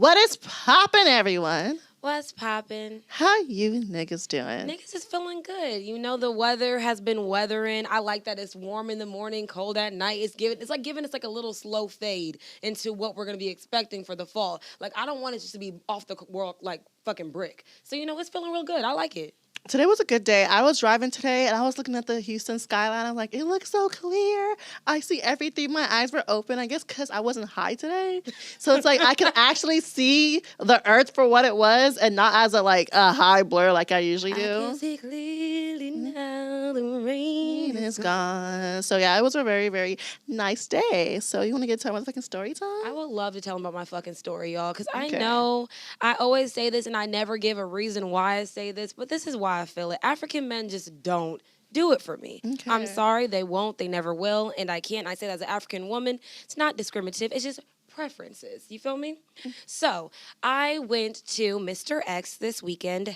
What is poppin', everyone? What's poppin'? How you niggas doing? Niggas is feeling good. You know, the weather has been weathering. I like that it's warm in the morning, cold at night. It's like giving us like a little slow fade into what we're gonna be expecting for the fall. Like, I don't want it just to be off the world like fucking brick. So, you know, it's feeling real good. I like it. Today was a good day. I was driving today and I was looking at the Houston skyline. I'm like, it looks so clear. I see everything. My eyes were open. I guess because I wasn't high today. So it's like I could actually see the earth for what it was and not as a high blur like I usually do. I can see clearly now the rain is gone. So yeah, it was a very, very nice day. So you want to get to my fucking story time? I would love to tell them about my fucking story, y'all, because I Okay. know I always say this and I never give a reason why I say this, but this is why I feel it. African men just don't do it for me. Okay. I'm sorry, they won't, they never will, and I can't. I say that as an African woman. It's not discriminative, it's just preferences. You feel me? So I went to Mr. X this weekend,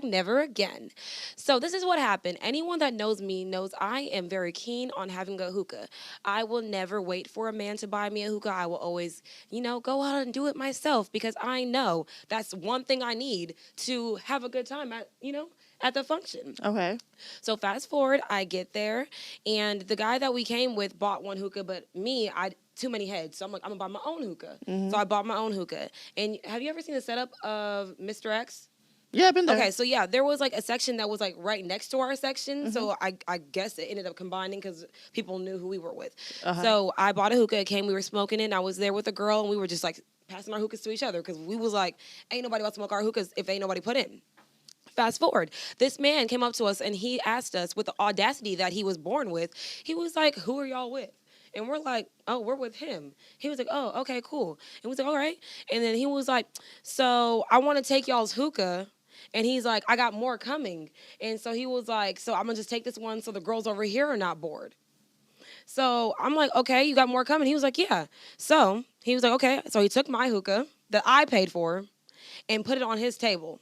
#never again. So this is what happened. Anyone that knows me knows I am very keen on having a hookah. I will never wait for a man to buy me a hookah. I will always, go out and do it myself because I know that's one thing I need to have a good time at the function. Okay. So fast forward, I get there, and the guy that we came with bought one hookah, but me, too many heads. So I'm like, I'm gonna buy my own hookah. Mm-hmm. So I bought my own hookah. And have you ever seen the setup of Mr. X? Yeah, I've been there. Okay, so yeah, there was like a section that was like right next to our section. Mm-hmm. So I guess it ended up combining because people knew who we were with. Uh-huh. So I bought a hookah. It came, we were smoking it. And I was there with a girl, and we were just like passing our hookahs to each other because we was like, ain't nobody about to smoke our hookahs if ain't nobody put in. Fast forward, this man came up to us and he asked us with the audacity that he was born with. He was like, "Who are y'all with?" And we're like, "Oh, we're with him." He was like, "Oh, okay, cool." And we was like, "All right." And then he was like, "So I want to take y'all's hookah." And he's like, "I got more coming." And so he was like, "So I'm going to just take this one so the girls over here are not bored." So I'm like, "Okay, you got more coming?" He was like, "Yeah." So he was like, "Okay." So he took my hookah that I paid for and put it on his table.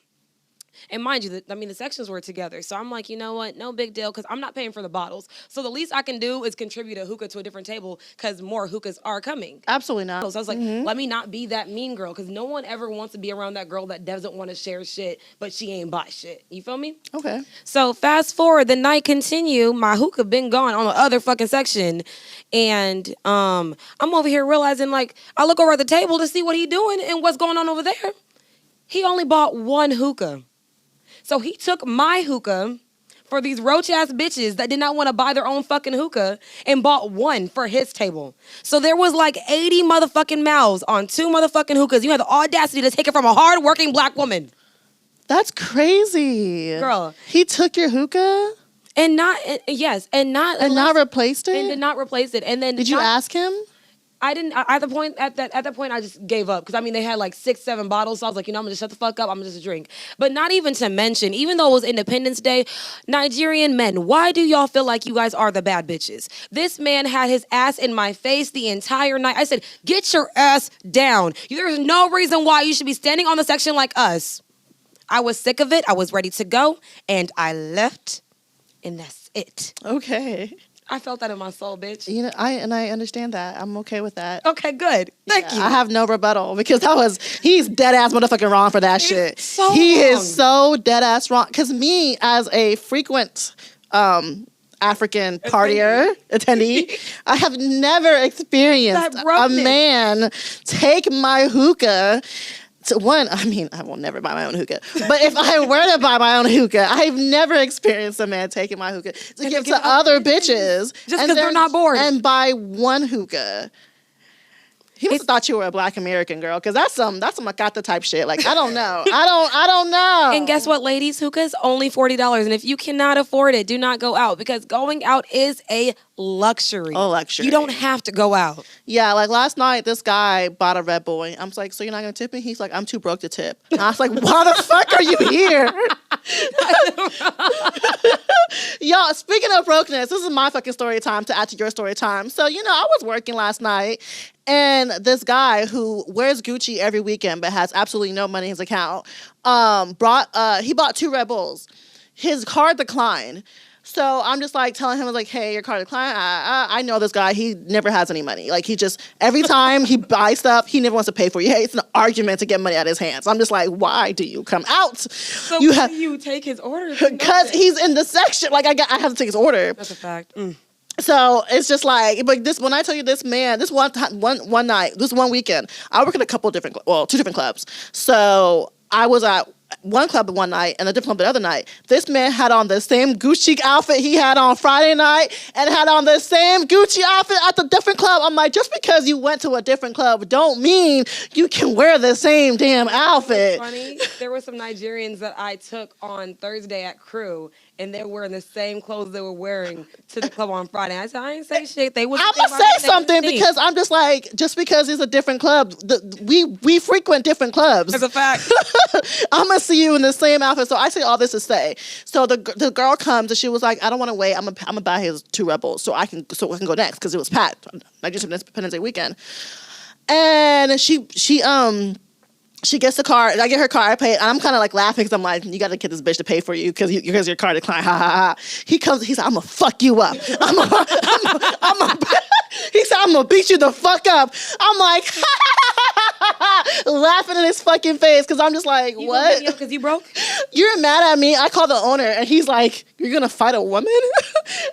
And mind you, the sections were together. So I'm like, you know what? No big deal because I'm not paying for the bottles. So the least I can do is contribute a hookah to a different table because more hookahs are coming. Absolutely not. So I was like, let me not be that mean girl because no one ever wants to be around that girl that doesn't want to share shit, but she ain't buy shit. You feel me? Okay. So fast forward, the night continue. My hookah been gone on the other fucking section. And I'm over here realizing, like, I look over at the table to see what he doing and what's going on over there. He only bought one hookah. So he took my hookah for these roach-ass bitches that did not want to buy their own fucking hookah and bought one for his table. So there was like 80 motherfucking mouths on 2 motherfucking hookahs. You had the audacity to take it from a hard-working black woman. That's crazy. Girl. He took your hookah? And not replaced it? And did not replace it. And then Did you ask him? I didn't. At the point, I just gave up because they had like 6, 7 bottles. So I was like, I'm gonna just shut the fuck up. I'm gonna just drink. But not even to mention, even though it was Independence Day, Nigerian men, why do y'all feel like you guys are the bad bitches? This man had his ass in my face the entire night. I said, get your ass down. There's no reason why you should be standing on the section like us. I was sick of it. I was ready to go, and I left, and that's it. Okay. I felt that in my soul, bitch. I understand that. I'm okay with that. Okay, good. Thank you. I have no rebuttal because he's dead ass motherfucking wrong for that shit. So he wrong. is so dead ass wrong. Because me, as a frequent African partier attendee, I have never experienced a man take my hookah. So one, I will never buy my own hookah. But if I were to buy my own hookah, I've never experienced a man taking my hookah to give to other bitches. Just because they're not bored. And buy one hookah. He must have thought you were a black American girl, because that's some Makata type shit. Like, I don't know. I don't know. And guess what, ladies? Hookah is only $40. And if you cannot afford it, do not go out, because going out is a luxury. A luxury. You don't have to go out. Yeah, like last night, this guy bought a Red Bull. I'm like, so you're not going to tip me? He's like, I'm too broke to tip. And I was like, why the fuck are you here? Y'all, speaking of brokenness, this is my fucking story time to add to your story time. So, I was working last night, and this guy who wears Gucci every weekend but has absolutely no money in his account, he bought 2 Red Bulls. His card declined. So I'm just like telling him, like, hey, your card declined. I know this guy. He never has any money. Like, he just, every time he buys stuff, he never wants to pay for you. Hey, it's an argument to get money out of his hands. I'm just like, why do you come out? So why do you take his order? Because he's in the section. Like, I have to take his order. That's a fact. So it's just like, but this, when I tell you this man, this one night, this one weekend, I work at a couple of different, two different clubs. So I was at one club one night and a different club the other night. This man had on the same Gucci outfit he had on Friday night and had on the same Gucci outfit at the different club. I'm like, just because you went to a different club don't mean you can wear the same damn outfit. Funny, there were some Nigerians that I took on Thursday at Crew, and they're wearing the same clothes they were wearing to the club on Friday. I said, I ain't say shit. They was. I'm gonna say something because I'm just like, just because it's a different club, we frequent different clubs. That's a fact. I'm gonna see you in the same outfit. So I say all this to say, so the girl comes and she was like, I don't want to wait. I'm gonna buy his 2 Rebels so I can go next because it was packed. Like just Independence Day weekend, and she gets the card. I get her card. I pay it. And I'm kind of like laughing because I'm like, you got to get this bitch to pay for you because your card declined. Ha ha ha. He comes. He's like, I'm gonna fuck you up. He said, I'm gonna beat you the fuck up. I'm like, laughing in his fucking face because I'm just like, what? Because you broke? You're mad at me. I call the owner and he's like, you're gonna fight a woman?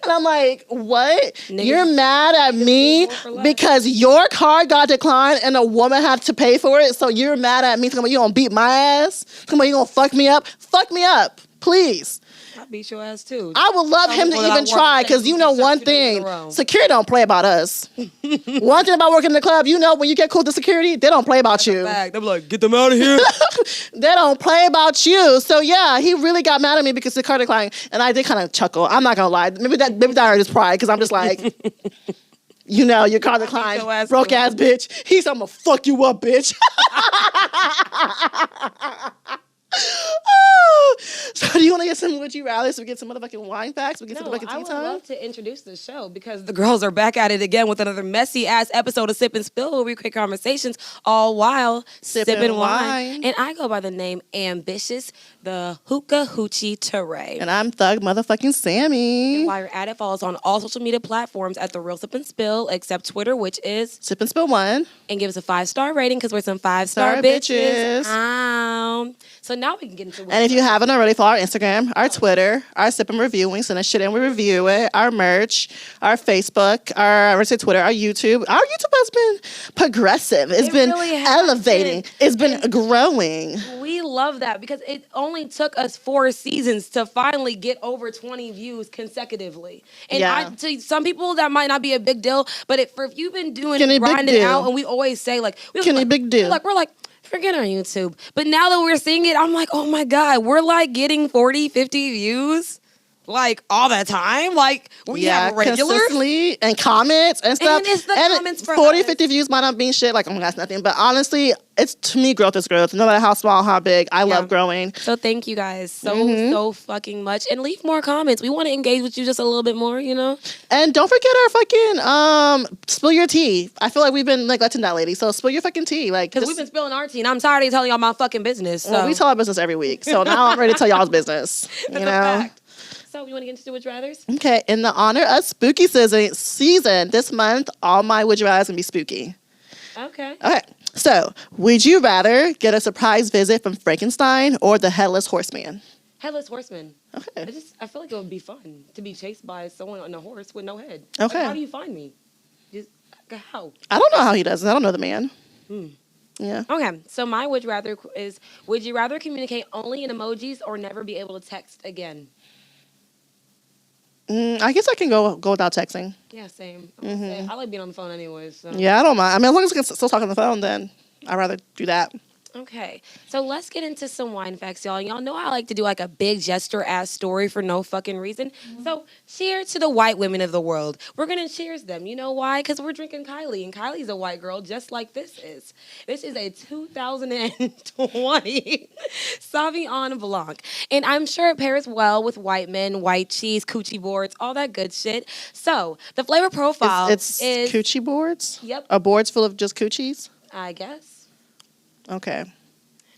And I'm like, what? Niggas, you're mad at me because your card got declined and a woman had to pay for it. So you're mad at me? Come on, you gonna beat my ass? Come on, you gonna fuck me up? Fuck me up, please. I beat your ass too. I would love him to even try because you know one thing, security don't play about us. One thing about working in the club, you know when you get cool to security, they don't play about you. They'll be like, get them out of here. They don't play about you. So yeah, he really got mad at me because the card declined, and I did kind of chuckle. I'm not gonna lie, maybe that hurt his pride because I'm just like. You know, your card declined, broke ass bitch. He's, I'm gonna fuck you up, bitch. So do you want to get some Would You Rather so we get some motherfucking wine facts? We get some motherfucking tea time? I would love to introduce the show because the girls are back at it again with another messy-ass episode of Sip and Spill where we create conversations all while sipping wine. And I go by the name Ambitious, the Hookah Hoochie Teray. And I'm Thug motherfucking Sammy. And while you're at it, follow us on all social media platforms at The Real Sip and Spill, except Twitter, which is Sip and Spill 1. And give us a 5-star rating because we're some 5-star bitches. So now we can get into and if you haven't already, follow our Instagram, our Twitter, our Sip and Review. We send us shit and we review it. Our merch, our Facebook, our Twitter, our YouTube. Our YouTube has been progressive. It's been really elevating. It's been growing. We love that because it only took us 4 seasons to finally get over 20 views consecutively. And to some people that might not be a big deal, but if you've been grinding out, and we always say like, big deal. We're like, forget our YouTube. But now that we're seeing it, I'm like, oh my God, we're like getting 40, 50 views like all the time. Like we have regulars. Consistently and comments and stuff. And it's the comments for 40, 50 views might not mean shit. Like, oh my God, that's nothing. But honestly, it's to me, growth is growth. No matter how small, how big, I love growing. So thank you guys so fucking much. And leave more comments. We want to engage with you just a little bit more, you know? And don't forget our fucking spill your tea. I feel like we've been neglecting that lady. So spill your fucking tea. Like, because we've been spilling our tea. And I'm tired of telling y'all my fucking business. So. Well, we tell our business every week. So now I'm ready to tell y'all's business. That's a fact. So you want to get into Would You Rathers? Okay. In the honor of spooky season this month, all my Would You Rathers going to be spooky. Okay. So, would you rather get a surprise visit from Frankenstein or the Headless Horseman? Headless Horseman. Okay. I feel like it would be fun to be chased by someone on a horse with no head. Okay. Like, how do you find me? Just how? I don't know how he does it. I don't know the man. Yeah. Okay. So my Would You Rather is: would you rather communicate only in emojis or never be able to text again? I guess I can go without texting. Yeah, same. I like being on the phone anyways. So. Yeah, I don't mind. I mean, as long as I can still talk on the phone, then I'd rather do that. Okay, so let's get into some wine facts, y'all. Y'all know I like to do like a big gesture-ass story for no fucking reason. So cheers to the white women of the world. We're going to cheers them. You know why? Because we're drinking Kylie, and Kylie's a white girl just like this is. This is a 2020 Sauvignon Blanc. And I'm sure it pairs well with white men, white cheese, coochie boards, all that good shit. So the flavor profile is coochie boards? Yep. Are boards full of just coochies? I guess. Okay.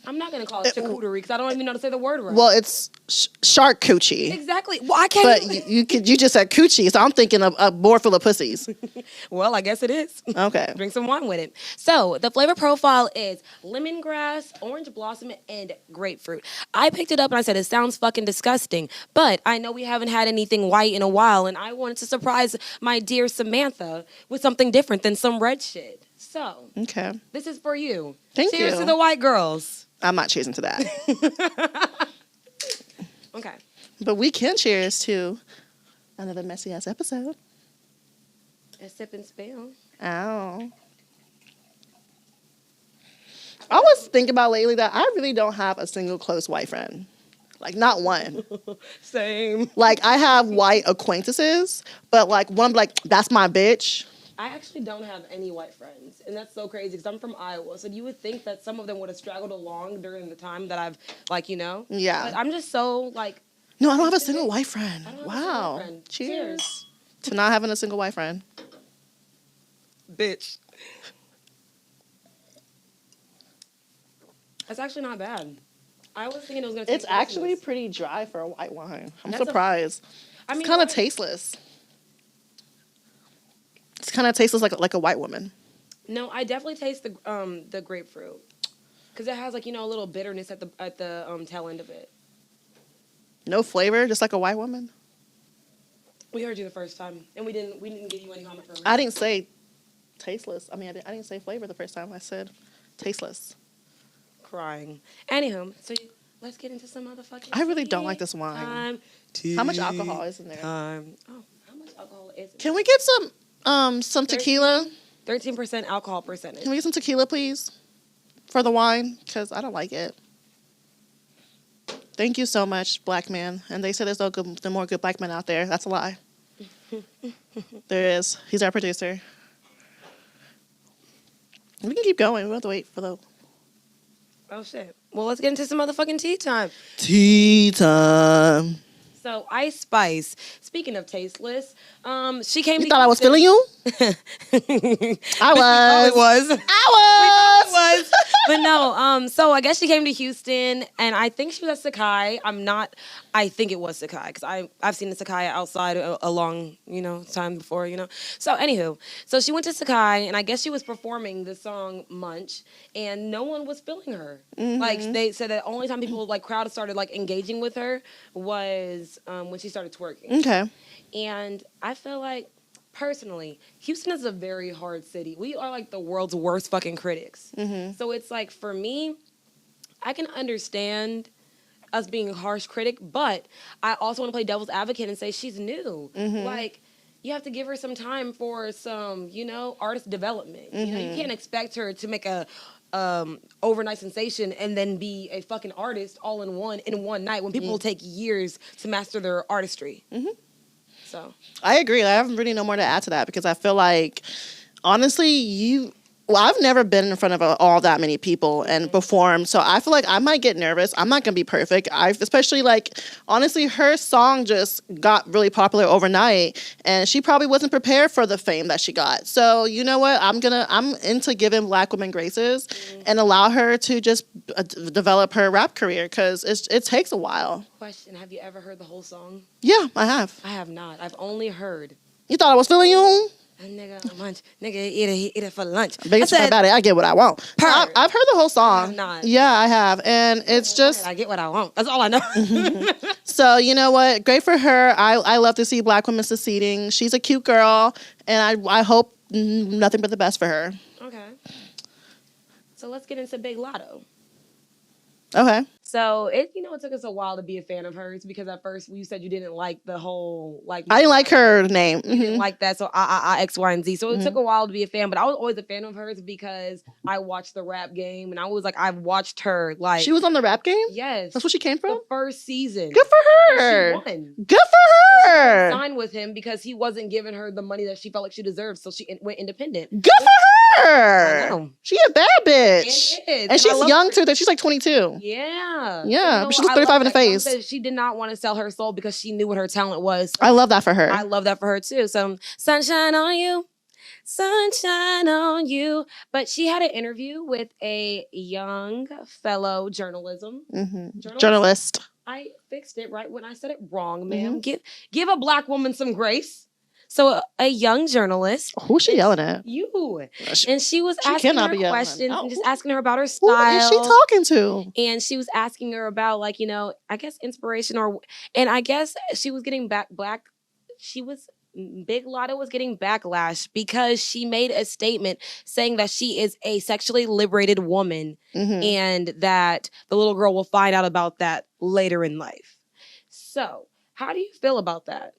I'm not gonna call it charcuterie because I don't even know how to say the word right. Well, it's shark coochie. Exactly. Well, I can't. But you just said coochie, so I'm thinking of a board full of pussies. Well, I guess it is. Okay. Drink some wine with it. So the flavor profile is lemongrass, orange blossom, and grapefruit. I picked it up and I said it sounds fucking disgusting, but I know we haven't had anything white in a while, and I wanted to surprise my dear Samantha with something different than some red shit. So Okay. this is for you. Thank you. Cheers to the white girls. I'm not cheering to that. Okay. But we can cheers to another messy ass episode. A sip and spill. Ow. I was thinking about lately that I really don't have a single close white friend. Like, not one. Same. Like, I have white acquaintances, but like one, like, that's my bitch. I actually don't have any white friends, and that's so crazy because I'm from Iowa, so you would think that some of them would have straggled along during the time that I've, like, you know? Yeah. But I'm just so, like... No, I don't have a single white friend. I don't have a Wow. single friend. Cheers to not having a single white friend. Bitch. That's actually not bad. I was thinking it was going to taste It's actually delicious. pretty dry for a white wine. I'm That's surprised. I mean, It's kind of what- tasteless. It's kind of tasteless like a white woman. No, I definitely taste the grapefruit. Because it has, like, you know, a little bitterness at the tail end of it. No flavor, just like a white woman. We heard you the first time, and we didn't give you any comment for I didn't say tasteless. I mean, I didn't say flavor the first time. I said tasteless. crying. Anywho, so let's get into some motherfucking I really don't tea like this wine. time. How much alcohol is in there? Time. Oh, how much alcohol is it? Can we get some tequila? 13% alcohol percentage. Can we get some tequila, please, for the wine? Because I don't like it. Thank you so much, black man. And they say there's no more good black men out there. That's a lie. There is. He's our producer. We can keep going. We don't have to wait for the... Oh, shit. Well, let's get into some motherfucking tea time. Tea time. So, Ice Spice, speaking of tasteless, she came You to thought I was feeling you? I was. I was. But no, so I guess she came to Houston, and I think she was at Sakai. I think it was Sakai, because I've seen the Sakai outside a long, time before, So, anywho, so she went to Sakai, and I guess she was performing the song Munch, and no one was feeling her. Mm-hmm. Like, they said that the only time people, crowd started, engaging with her was when she started twerking. Okay. And I feel like, personally, Houston is a very hard city. We are the world's worst fucking critics. Mm-hmm. So it's for me, I can understand us being a harsh critic, but I also want to play devil's advocate and say she's new. Mm-hmm. You have to give her some time for some, artist development. Mm-hmm. You can't expect her to make a overnight sensation and then be a fucking artist all in one night when people take years to master their artistry. Mm-hmm. So I agree. I have really no more to add to that because I feel like, honestly, I've never been in front of all that many people and performed, so I feel like I might get nervous. I'm not gonna be perfect. Especially honestly, her song just got really popular overnight, and she probably wasn't prepared for the fame that she got. So you know what? I'm into giving black women graces and allow her to just develop her rap career because it takes a while. question, have you ever heard the whole song? Yeah, I have. I have not. I've only heard. You thought I was feeling you? A nigga munch, nigga eat it for lunch. Biggest part about it, I get what I want. I've heard the whole song. I have not. Yeah, I have, and it's just I get what I want. That's all I know. so. You know what? Great for her. I love to see black women succeeding. She's a cute girl, and I hope nothing but the best for her. Okay. So let's get into Big Lotto. Okay. So it took us a while to be a fan of hers because at first you said you didn't like the whole I didn't like her name. You didn't like that, so X, Y, and Z. So it took a while to be a fan, but I was always a fan of hers because I watched the Rap Game, and I was I've watched her She was on the Rap Game. Yes, That's where she came from. the first season. Good for her. She won. Good for her. Signed with him because he wasn't giving her the money that she felt like she deserved, so she went independent. Good for her. I know. She a bad bitch. It is. And she's I love young her. too. She's 22. Yeah. Yeah, but she looks I 35 love in the that. face. Said she did not want to sell her soul because she knew what her talent was. I love that for her. I love that for her too. So sunshine on you, sunshine on you. But she had an interview with a young fellow journalist. I fixed it right when I said it wrong, ma'am. Give a black woman some grace. So a young journalist. Who's she yelling at? You. And she was asking her questions and just asking her about her style. Who is she talking to? And she was asking her about, like, you know, I guess inspiration and I guess she was getting Big Lotta was getting backlash because she made a statement saying that she is a sexually liberated woman and that the little girl will find out about that later in life. So, how do you feel about that?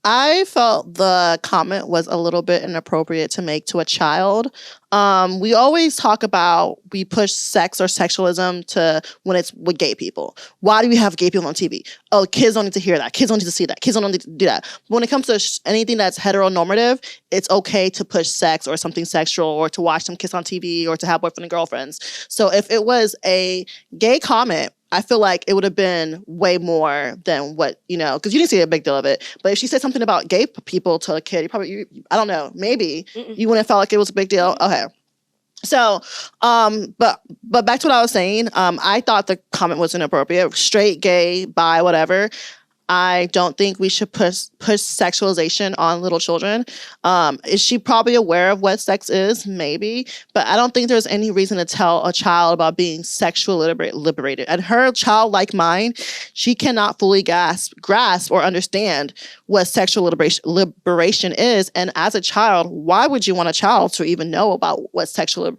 I felt the comment was a little bit inappropriate to make to a child. We always talk about we push sex or sexualism to when it's with gay people. Why do we have gay people on TV? Oh, kids don't need to hear that. Kids don't need to see that. Kids don't need to do that. But when it comes to anything that's heteronormative, it's okay to push sex or something sexual or to watch them kiss on TV or to have boyfriend and girlfriends. So if it was a gay comment, I feel like it would have been way more than what, you know, because you didn't see a big deal of it. But if she said something about gay people to a kid, I don't know, maybe you wouldn't have felt like it was a big deal. Okay. So, but back to what I was saying, I thought the comment was inappropriate. Straight, gay, bi, whatever. I don't think we should push sexualization on little children. Is she probably aware of what sex is? Maybe. But I don't think there's any reason to tell a child about being sexually liberated. And her childlike mind, she cannot fully grasp or understand what sexual liberation is. And as a child, why would you want a child to even know about what sexual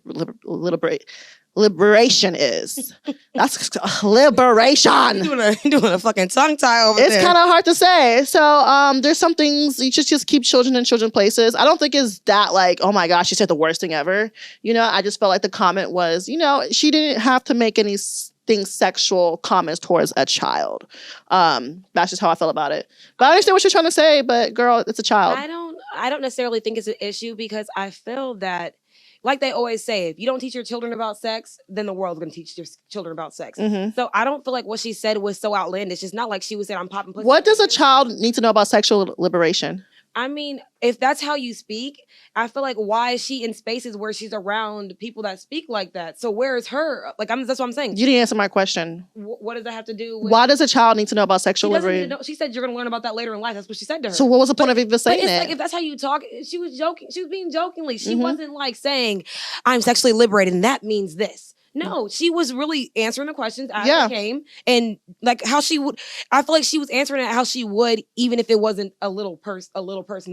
liberation is? That's liberation. You're doing a fucking tongue tie over there. It's kind of hard to say. So there's some things you should just keep children in children places. I don't think it's that like, oh my gosh, she said the worst thing ever. You know, I just felt like the comment was, you know, she didn't have to make any sexual comments towards a child. That's just how I felt about it. But I understand what you're trying to say, but girl, it's a child. I don't necessarily think it's an issue because I feel that, like they always say, if you don't teach your children about sex, then the world's going to teach your children about sex. So I don't feel like what she said was so outlandish. It's not like she was saying, I'm popping pussy. What does a child need to know about sexual liberation? I mean, if that's how you speak, I feel like why is she in spaces where she's around people that speak like that? So where is her? Like, that's what I'm saying. You didn't answer my question. What does that have to do with? Why does a child need to know about sexual liberation? She said you're going to learn about that later in life. That's what she said to her. So what was the point of even saying that? Like, if that's how you talk, she was joking. She was being jokingly. She wasn't like saying, I'm sexually liberated and that means this. No, she was really answering the questions as they came, and like how she would. I feel like she was answering it how she would, even if it wasn't a little person.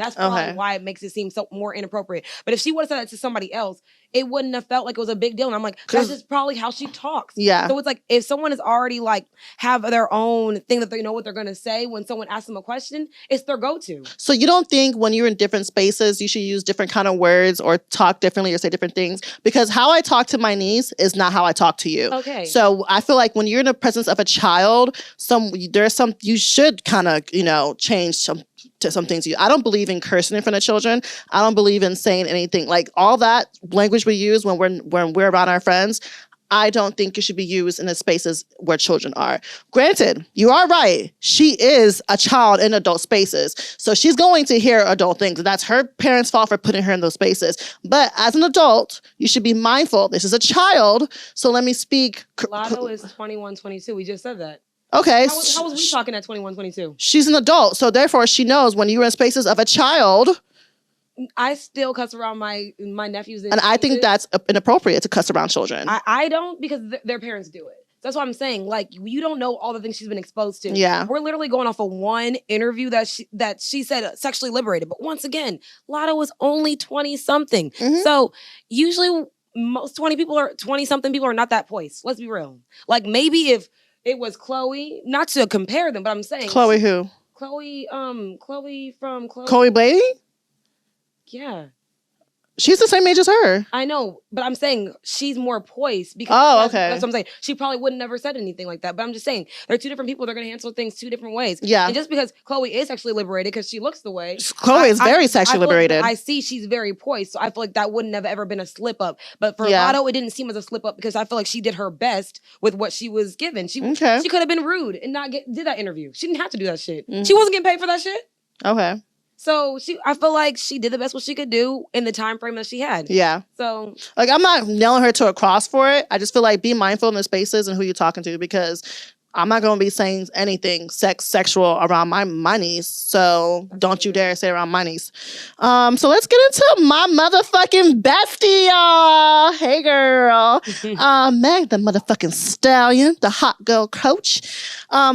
That's probably why it makes it seem so more inappropriate. But if she would have said that to somebody else, it wouldn't have felt like it was a big deal. And I'm like, that's just probably how she talks. Yeah. So it's like if someone is already like have their own thing that they know what they're gonna say when someone asks them a question, it's their go-to. So you don't think when you're in different spaces, you should use different kind of words or talk differently or say different things? Because how I talk to my niece is not how I talk to you. Okay. So I feel like when you're in the presence of a child, you should kind of, you know, change some things. I don't believe in cursing in front of children. I don't believe in saying anything like all that language we use when we're around our friends. I don't think it should be used in the spaces where children are. Granted, you are right. She is a child in adult spaces. So she's going to hear adult things. That's her parents' fault for putting her in those spaces. But as an adult, you should be mindful. This is a child. So let me speak. Lotto is 21, 22. We just said that. Okay. How was we talking at 21, 22? She's an adult. So therefore, she knows when you're in spaces of a child. I still cuss around my nephews. And I think that's inappropriate to cuss around children. I don't, because their parents do it. That's what I'm saying. Like, you don't know all the things she's been exposed to. Yeah. We're literally going off of one interview that she said sexually liberated. But once again, Lotto was only 20-something. So usually most 20-something people are not that poised. Let's be real. Like, maybe if it was Chloe, not to compare them, but I'm saying. Chloe who? Chloe from Chloe. Chloe Blady? Yeah. She's the same age as her. I know, but I'm saying she's more poised because that's what I'm saying. She probably would have never said anything like that. But I'm just saying they're two different people. They're going to answer things two different ways. Yeah. And just because Chloe is sexually liberated because she looks the way. Chloe is very sexually liberated. I see she's very poised. So I feel like that wouldn't have ever been a slip up. But for Lotto, it didn't seem as a slip up because I feel like she did her best with what she was given. She could have been rude and not did that interview. She didn't have to do that shit. She wasn't getting paid for that shit. Okay. So I feel like she did the best what she could do in the time frame that she had. Yeah. So like, I'm not nailing her to a cross for it. I just feel like be mindful in the spaces and who you're talking to, because I'm not going to be saying anything sexual around my niece. So don't you dare say around my niece. So let's get into my motherfucking bestie, y'all. Hey, girl. Meg, the motherfucking stallion, the hot girl coach,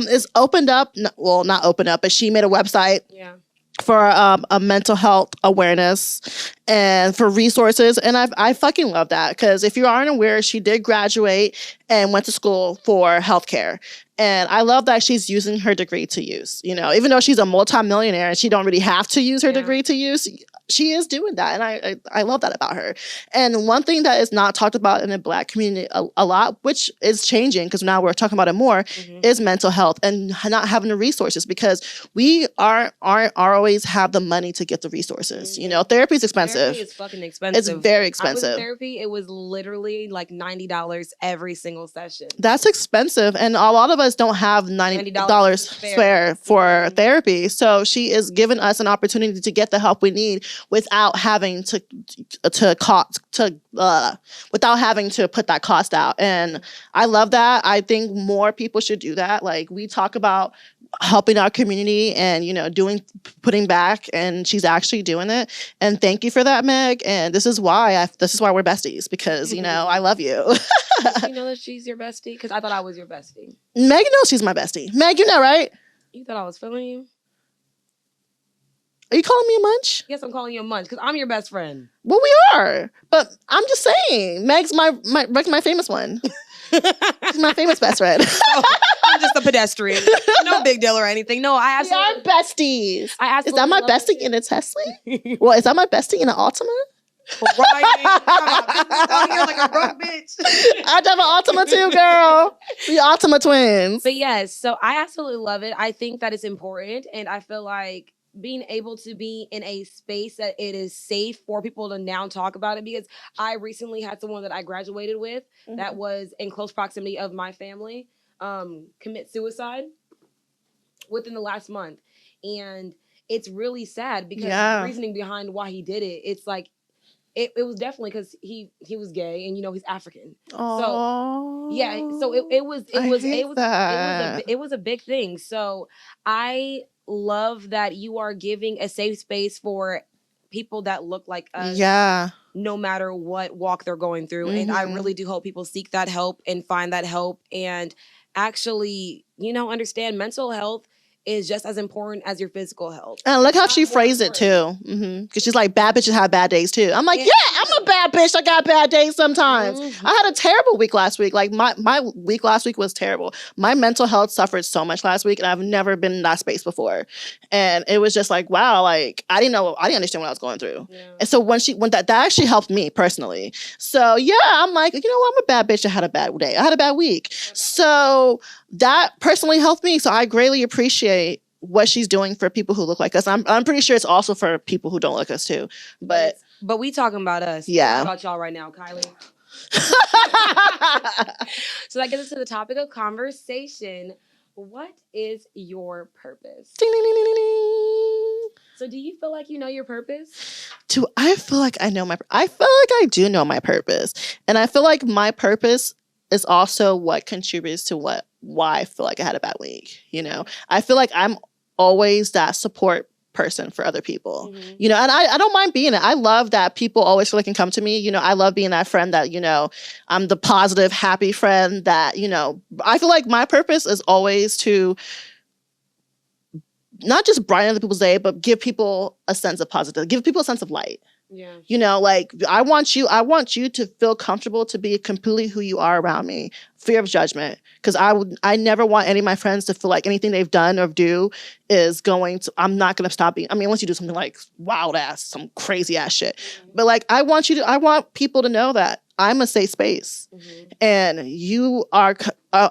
is opened up. Well, not opened up, but she made a website. Yeah. For a mental health awareness and for resources. And I fucking love that, because if you aren't aware, she did graduate and went to school for healthcare. And I love that she's using her degree to use, even though she's a multimillionaire and she don't really have to use her degree to use, she is doing that. And I love that about her. And one thing that is not talked about in the Black community a lot, which is changing because now we're talking about it more, is mental health and not having the resources, because we aren't always have the money to get the resources. Therapy is expensive. Therapy is fucking expensive. It's very expensive. I was in therapy, it was literally like $90 every single session. That's expensive. And a lot of us don't have $90 spare for therapy. So she is giving us an opportunity to get the help we need without having to without having to put that cost out. And I love that. I think more people should do that. Like, we talk about helping our community and putting back, and she's actually doing it. And thank you for that, Meg. And this is why we're besties, because I love you. Does she know that she's your bestie? Because I thought I was your bestie. Meg knows she's my bestie. Meg, right? You thought I was feeling you? Are you calling me a munch? Yes, I'm calling you a munch because I'm your best friend. Well, we are, but I'm just saying, Meg's my famous one. She's my famous best friend. I'm just a pedestrian. No big deal or anything. No, I absolutely. We are besties. Is that my bestie in a Tesla? Well, is that my bestie in an Altima? Right. You're like a broke bitch. I have an Altima too, girl. We Altima twins. But yes, so I absolutely love it. I think that it's important, and I feel like being able to be in a space that it is safe for people to now talk about it, because I recently had someone that I graduated with that was in close proximity of my family commit suicide within the last month. And it's really sad because the reasoning behind why he did it, it's like, it was definitely because he was gay and he's African. Aww. So yeah, so it was a big thing. So I love that you are giving a safe space for people that look like us. Yeah. No matter what walk they're going through. And I really do hope people seek that help and find that help and actually, understand mental health is just as important as your physical health. And look how she phrased it too. Because she's like, bad bitches have bad days too. I'm like, I'm a bad bitch. I got bad days sometimes. I had a terrible week last week. Like my week last week was terrible. My mental health suffered so much last week, and I've never been in that space before. And it was just like, wow, like I didn't understand what I was going through. Yeah. And so when that actually helped me personally. So yeah, I'm like, I'm a bad bitch that had a bad day. I had a bad week. Okay. So that personally helped me. So I greatly appreciate what she's doing for people who look like us. I'm pretty sure it's also for people who don't like us too. But we talking about us. Yeah. About y'all right now, Kylie. So that gets us to the topic of conversation. What is your purpose? Ding, ding, ding, ding, ding. So do you feel like you know your purpose? Do I feel like I know I feel like I do know my purpose. And I feel like my purpose is also what contributes to why I feel like I had a bad week. I feel like I'm always that support person for other people, and I don't mind being it. I love that people always feel like can come to me. I love being that friend that, I'm the positive, happy friend that, I feel like my purpose is always to not just brighten other people's day, but give people a sense of positive, give people a sense of light. Yeah. Like I want you to feel comfortable to be completely who you are around me. Fear of judgment. Because I never want any of my friends to feel like anything they've done or do is I'm not going to stop being, unless you do something like wild ass, some crazy ass shit. But like, I want people to know that I'm a safe space and you are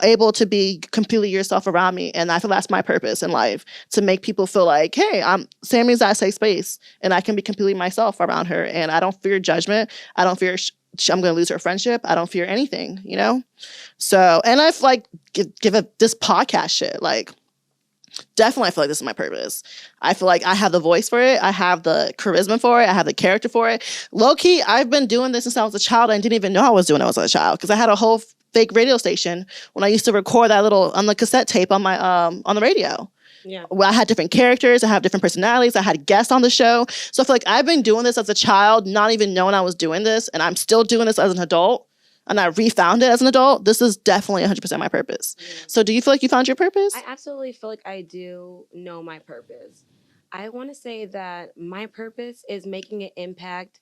able to be completely yourself around me. And I feel that's my purpose in life, to make people feel like, hey, Sammy's that safe space and I can be completely myself around her. And I don't fear judgment. I don't fear I'm going to lose her friendship. I don't fear anything, So, and I've like give this podcast shit. Like Definitely, I feel like this is my purpose. I feel like I have the voice for it. I have the charisma for it. I have the character for it. Low key, I've been doing this since I was a child. And didn't even know I was doing it when I was a child because I had a whole fake radio station when I used to record that little on the cassette tape on my on the radio. Yeah. Where I had different characters, I have different personalities, I had guests on the show. So I feel like I've been doing this as a child, not even knowing I was doing this, and I'm still doing this as an adult, and I refound it as an adult. This is definitely 100% my purpose. Yeah. So do you feel like you found your purpose? I absolutely feel like I do know my purpose. I want to say that my purpose is making an impact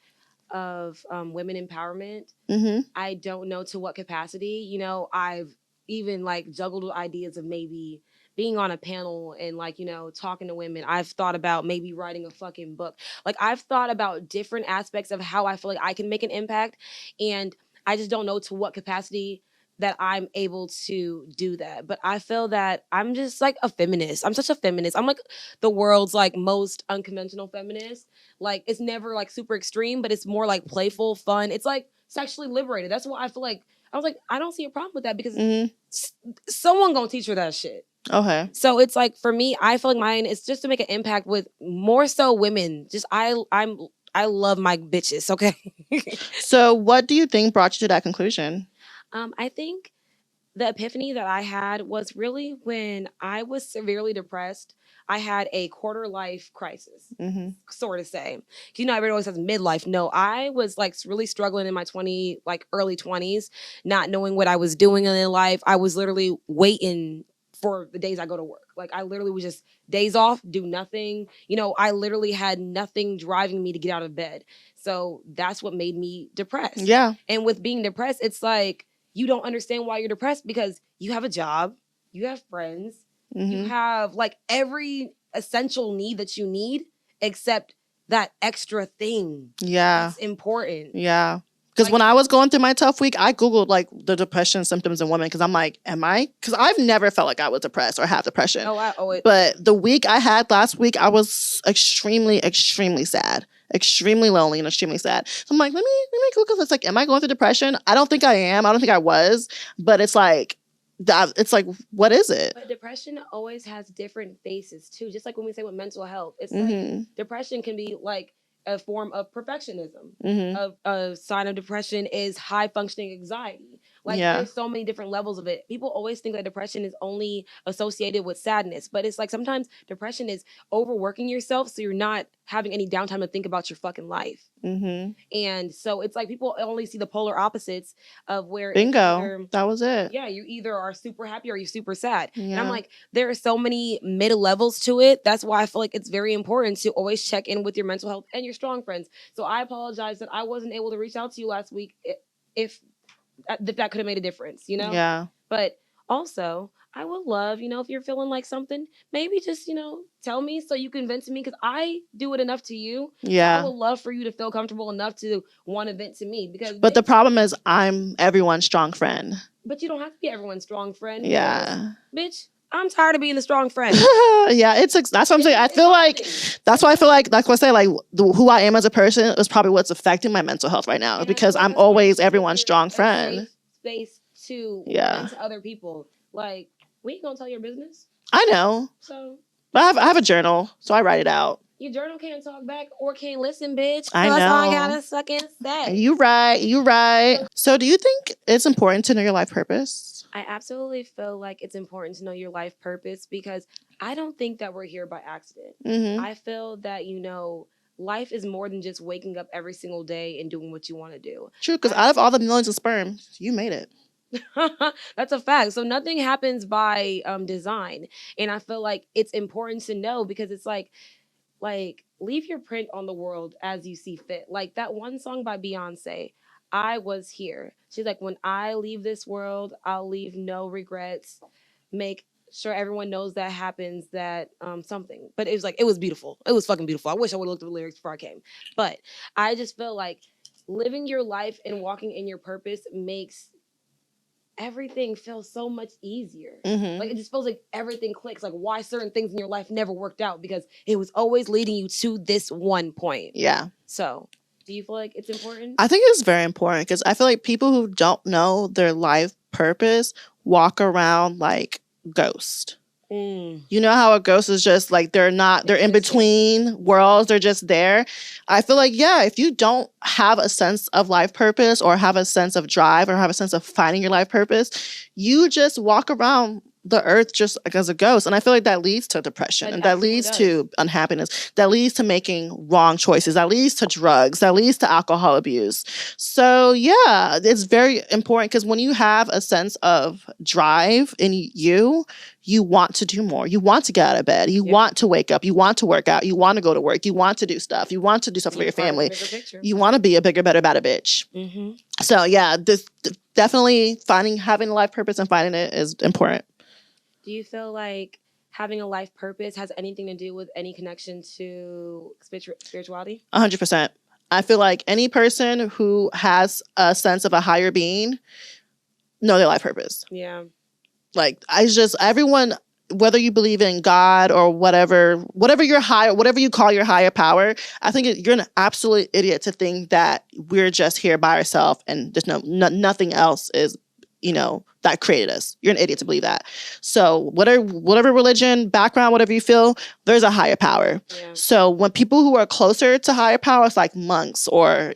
of women empowerment. Mm-hmm. I don't know to what capacity. You know, I've even like juggled ideas of maybe being on a panel and like, you know, talking to women. I've thought about maybe writing a fucking book. Like I've thought about different aspects of how I feel like I can make an impact. And I just don't know to what capacity that I'm able to do that. But I feel that I'm just like a feminist. I'm such a feminist. I'm like the world's like most unconventional feminist. Like it's never like super extreme, but it's more like playful, fun. It's like sexually liberated. That's why I feel like I was like, I don't see a problem with that because someone gonna teach her that shit. Okay. So it's like for me, I feel like mine is just to make an impact with more so women. Just I love my bitches. Okay. So what do you think brought you to that conclusion? I think the epiphany that I had was really when I was severely depressed. I had a quarter life crisis, sort of say. You know, everybody always says midlife. No, I was like really struggling in my early 20s, not knowing what I was doing in life. I was literally waiting for the days I go to work. Like I literally was just days off, do nothing. You know, I literally had nothing driving me to get out of bed. So that's what made me depressed. Yeah. And with being depressed, it's like you don't understand why you're depressed because you have a job, you have friends, you have like every essential need that you need except that extra thing. Yeah. That's important. Yeah. Because when I was going through my tough week, I Googled like the depression symptoms in women because I'm like, am I? Because I've never felt like I was depressed or have depression. But the week I had last week, I was extremely, extremely sad, extremely lonely and extremely sad. So I'm like, let me Google this. Like, am I going through depression? I don't think I am. I don't think I was. But it's like, what is it? But depression always has different faces too. Just like when we say with mental health, it's like depression can be like a form of perfectionism. A sign of depression is high functioning anxiety. Like there's so many different levels of it. People always think that depression is only associated with sadness, but it's like sometimes depression is overworking yourself so you're not having any downtime to think about your fucking life. And so it's like people only see the polar opposites of where bingo, that was it. Yeah, you either are super happy or you're super sad. Yeah. And I'm like, there are so many mid levels to it. That's why I feel like it's very important to always check in with your mental health and your strong friends. So I apologize that I wasn't able to reach out to you last week if that could have made a difference, you know? Yeah. But also, I would love, you know, if you're feeling like something, maybe just, you know, tell me so you can vent to me because I do it enough to you. Yeah. I would love for you to feel comfortable enough to want to vent to me But the problem is I'm everyone's strong friend. But you don't have to be everyone's strong friend. Yeah. Bitch, I'm tired of being the strong friend. Yeah, that's what I'm saying. I feel like that's why I say like who I am as a person is probably what's affecting my mental health right now because I'm always everyone's strong friend. Space to vent to other people. Like, we ain't gonna tell your business. I know. So, but I have a journal, so I write it out. Your journal can't talk back or can't listen, bitch. I know. That's all I gotta suck and say. You right. So do you think it's important to know your life purpose? I absolutely feel like it's important to know your life purpose because I don't think that we're here by accident. I feel that, you know, life is more than just waking up every single day and doing what you want to do. True, because out of all the millions of sperm, you made it. That's a fact. So nothing happens by design. And I feel like it's important to know because it's like leave your print on the world as you see fit. Like that one song by Beyonce, I Was Here. She's like, when I leave this world, I'll leave no regrets. Make sure everyone knows that happens, that something. But it was like, it was beautiful. It was fucking beautiful. I wish I would have looked at the lyrics before I came. But I just feel like living your life and walking in your purpose makes everything feels so much easier. Like it just feels like everything clicks. Like why certain things in your life never worked out because it was always leading you to this one point. Yeah. So do you feel like it's important? I think it's very important because I feel like people who don't know their life purpose walk around like ghosts. You know how a ghost is just like they're in between worlds, they're just there. I feel like, yeah, if you don't have a sense of life purpose or have a sense of drive or have a sense of finding your life purpose, you just walk around the earth just like as a ghost. And I feel like that leads to depression and that leads to unhappiness, that leads to making wrong choices, that leads to drugs, that leads to alcohol abuse. So yeah, it's very important because when you have a sense of drive in you, you want to do more. You want to get out of bed. You want to wake up. You want to work out. You want to go to work. You want to do stuff. You want to do stuff for your family. You want to be a bigger, better, better bitch. Mm-hmm. So yeah, this definitely having a life purpose and finding it is important. Do you feel like having a life purpose has anything to do with any connection to spirituality? 100%. I feel like any person who has a sense of a higher being know their life purpose. Yeah. Like everyone, whether you believe in God or whatever you call your higher power, I think you're an absolute idiot to think that we're just here by ourselves and there's nothing else is, that created us. You're an idiot to believe that. So whatever religion, background, whatever you feel, there's a higher power. Yeah. So when people who are closer to higher powers, like monks or,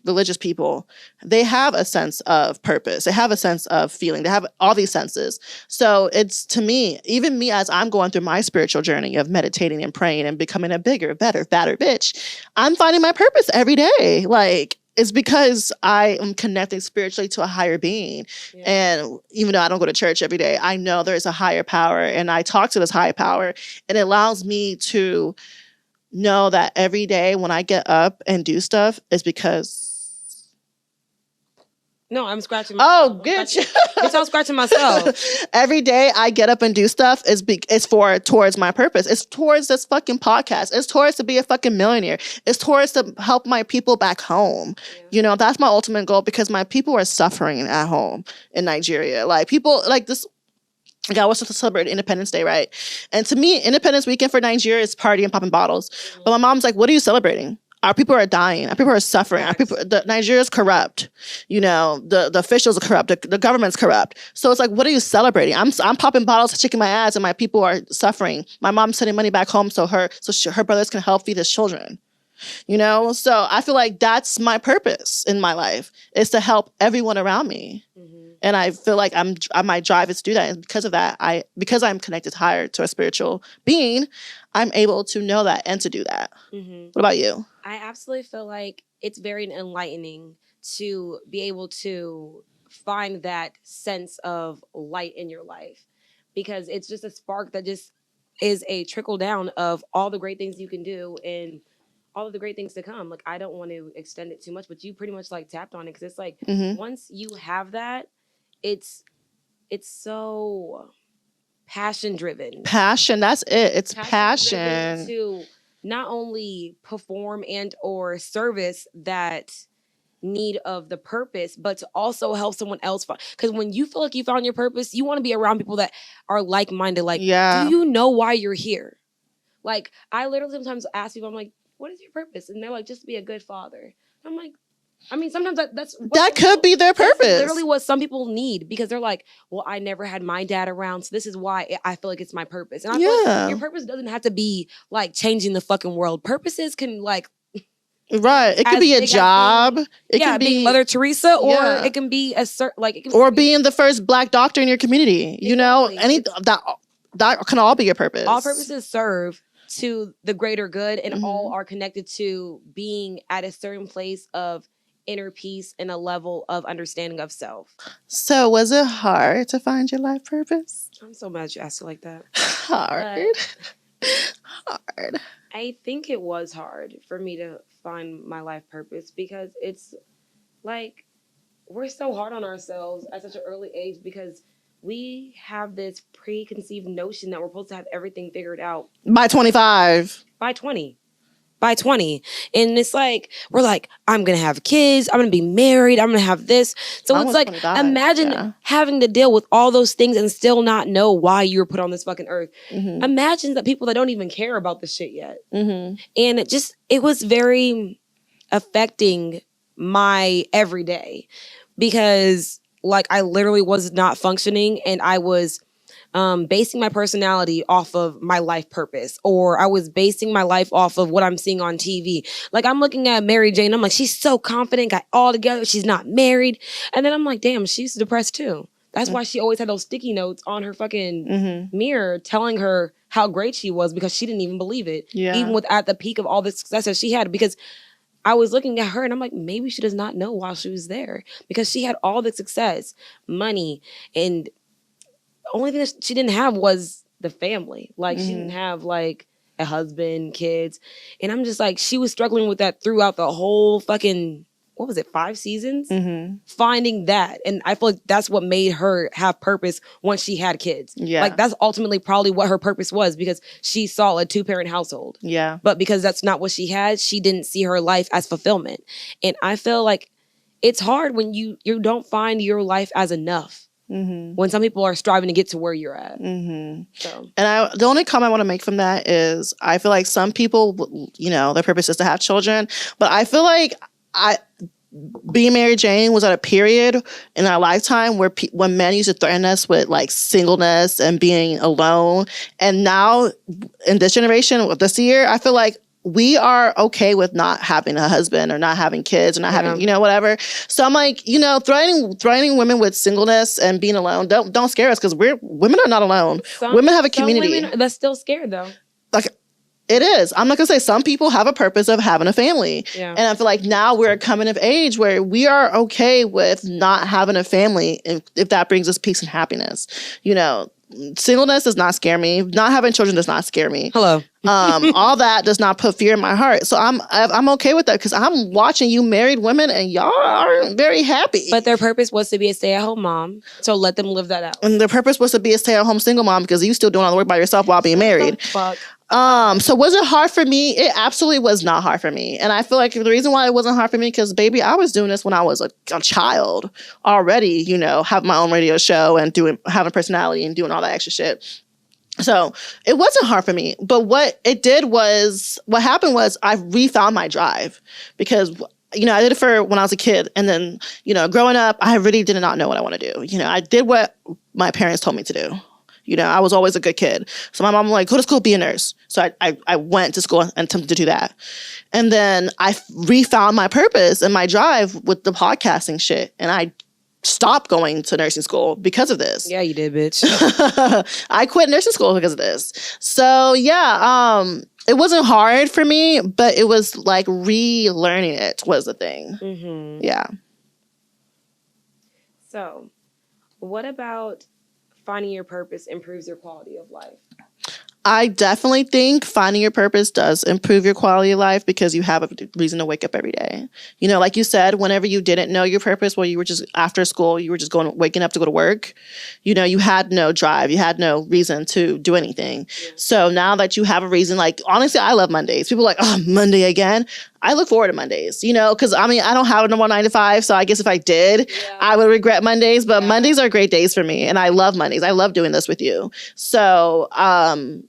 religious people, they have a sense of purpose. They have a sense of feeling. They have all these senses. So it's, to me, even me as I'm going through my spiritual journey of meditating and praying and becoming a bigger, better, badder bitch, I'm finding my purpose every day. Like, it's because I am connecting spiritually to a higher being. Yeah. And even though I don't go to church every day, I know there's a higher power and I talk to this higher power, and it allows me to know that every day when I get up and do stuff is because... No, I'm scratching myself. Oh, good. I'm scratching myself. Every day I get up and do stuff is towards my purpose. It's towards this fucking podcast. It's towards to be a fucking millionaire. It's towards to help my people back home. Yeah. That's my ultimate goal because my people are suffering at home in Nigeria. Like, people like this. Like, I was supposed to celebrate Independence Day, right? And to me, Independence Weekend for Nigeria is partying and popping bottles. Mm-hmm. But my mom's like, what are you celebrating? Our people are dying. Our people are suffering. Nigeria's corrupt. The officials are corrupt. The government's corrupt. So it's like, what are you celebrating? I'm popping bottles, shaking my ass, and my people are suffering. My mom's sending money back home so her brothers can help feed his children. So I feel like that's my purpose in my life, is to help everyone around me. Mm-hmm. And I feel like my drive is to do that. And because of that, because I'm connected higher to a spiritual being, I'm able to know that and to do that. Mm-hmm. What about you? I absolutely feel like it's very enlightening to be able to find that sense of light in your life, because it's just a spark that just is a trickle down of all the great things you can do and all of the great things to come. Like, I don't want to extend it too much, but you pretty much like tapped on it, because it's like, mm-hmm. once you have that, it's so passion driven. Passion, that's it. It's passion to not only perform and or service that need of the purpose, but to also help someone else find. Because when you feel like you found your purpose, you want to be around people that are like-minded. Like, do you know why you're here? Like, I literally sometimes ask people, I'm like, what is your purpose? And they're like, just to be a good father. I'm like, sometimes that could be their purpose. That's literally what some people need, because they're like, well, I never had my dad around, so this is why I feel like it's my purpose. And I feel like your purpose doesn't have to be like changing the fucking world. Purposes can like... Right. It could be a job. It can be being Mother Teresa, or it can be being the first Black doctor in your community. Exactly. That can all be your purpose. All purposes serve to the greater good, and mm-hmm. all are connected to being at a certain place of inner peace and a level of understanding of self. So was it hard to find your life purpose? I'm so mad you asked it like that. Hard. I think it was hard for me to find my life purpose, because it's like, we're so hard on ourselves at such an early age, because we have this preconceived notion that we're supposed to have everything figured out by 25, by 20. And it's like, we're like, I'm going to have kids. I'm going to be married. I'm going to have this. So it's like, imagine having to deal with all those things and still not know why you were put on this fucking earth. Mm-hmm. Imagine the people that don't even care about this shit yet. Mm-hmm. And it was very affecting my everyday, because like, I literally was not functioning, and I was basing my personality off of my life purpose, or I was basing my life off of what I'm seeing on TV. Like, I'm looking at Mary Jane, I'm like, she's so confident, got all together, she's not married. And then I'm like, damn, she's depressed too. That's why she always had those sticky notes on her fucking mirror telling her how great she was, because she didn't even believe it. Yeah. Even with at the peak of all the success that she had, because I was looking at her and I'm like, maybe she does not know while she was there, because she had all the success, money, and the only thing that she didn't have was the family. Like, she didn't have like a husband, kids. And I'm just like, she was struggling with that throughout the whole fucking, what was it, 5 seasons? Finding that. And I feel like that's what made her have purpose once she had kids. Yeah. Like, that's ultimately probably what her purpose was, because she saw a 2-parent household. Yeah. But because that's not what she had, she didn't see her life as fulfillment. And I feel like it's hard when you don't find your life as enough. When some people are striving to get to where you're at. So. And the only comment I want to make from that is, I feel like some people, you know, their purpose is to have children, but I feel like being Mary Jane was at a period in our lifetime where when men used to threaten us with like singleness and being alone, and now in this generation, this year, I feel like we are okay with not having a husband or not having kids or not having, you know, whatever. So I'm like, you know, threatening women with singleness and being alone, don't scare us, because women are not alone. Women have a community. Women, that's still scared though. Like, it is. I'm not going to say some people have a purpose of having a family. Yeah. And I feel like now we're coming of age where we are okay with not having a family if that brings us peace and happiness. You know, singleness does not scare me. Not having children does not scare me. Hello. All that does not put fear in my heart. So I'm okay with that, because I'm watching you married women and y'all aren't very happy. But their purpose was to be a stay-at-home mom. So let them live that out. And their purpose was to be a stay-at-home single mom, because you still doing all the work by yourself while being married. Fuck. So was it hard for me? It absolutely was not hard for me. And I feel like the reason why it wasn't hard for me, because baby, I was doing this when I was a child already, you know, having my own radio show and having personality and doing all that extra shit. So it wasn't hard for me. But what happened was I refound my drive, because, you know, I did it for when I was a kid. And then, you know, growing up, I really did not know what I want to do. You know, I did what my parents told me to do. You know, I was always a good kid. So my mom was like, go to school, be a nurse. So I went to school and attempted to do that. And then I refound my purpose and my drive with the podcasting shit. And I stopped going to nursing school because of this. Yeah, you did, bitch. I quit nursing school because of this. So yeah, it wasn't hard for me, but it was like relearning it was the thing. Yeah. So, what about finding your purpose improves your quality of life? I definitely think finding your purpose does improve your quality of life, because you have a reason to wake up every day. You know, like you said, whenever you didn't know your purpose, well, you were just after school, you were just waking up to go to work. You know, you had no drive. You had no reason to do anything. Yeah. So now that you have a reason, like, honestly, I love Mondays. People are like, oh, Monday again. I look forward to Mondays, you know, because I mean, I don't have a normal 9 to 5. So I guess if I did, I would regret Mondays. But Mondays are great days for me. And I love Mondays. I love doing this with you. So,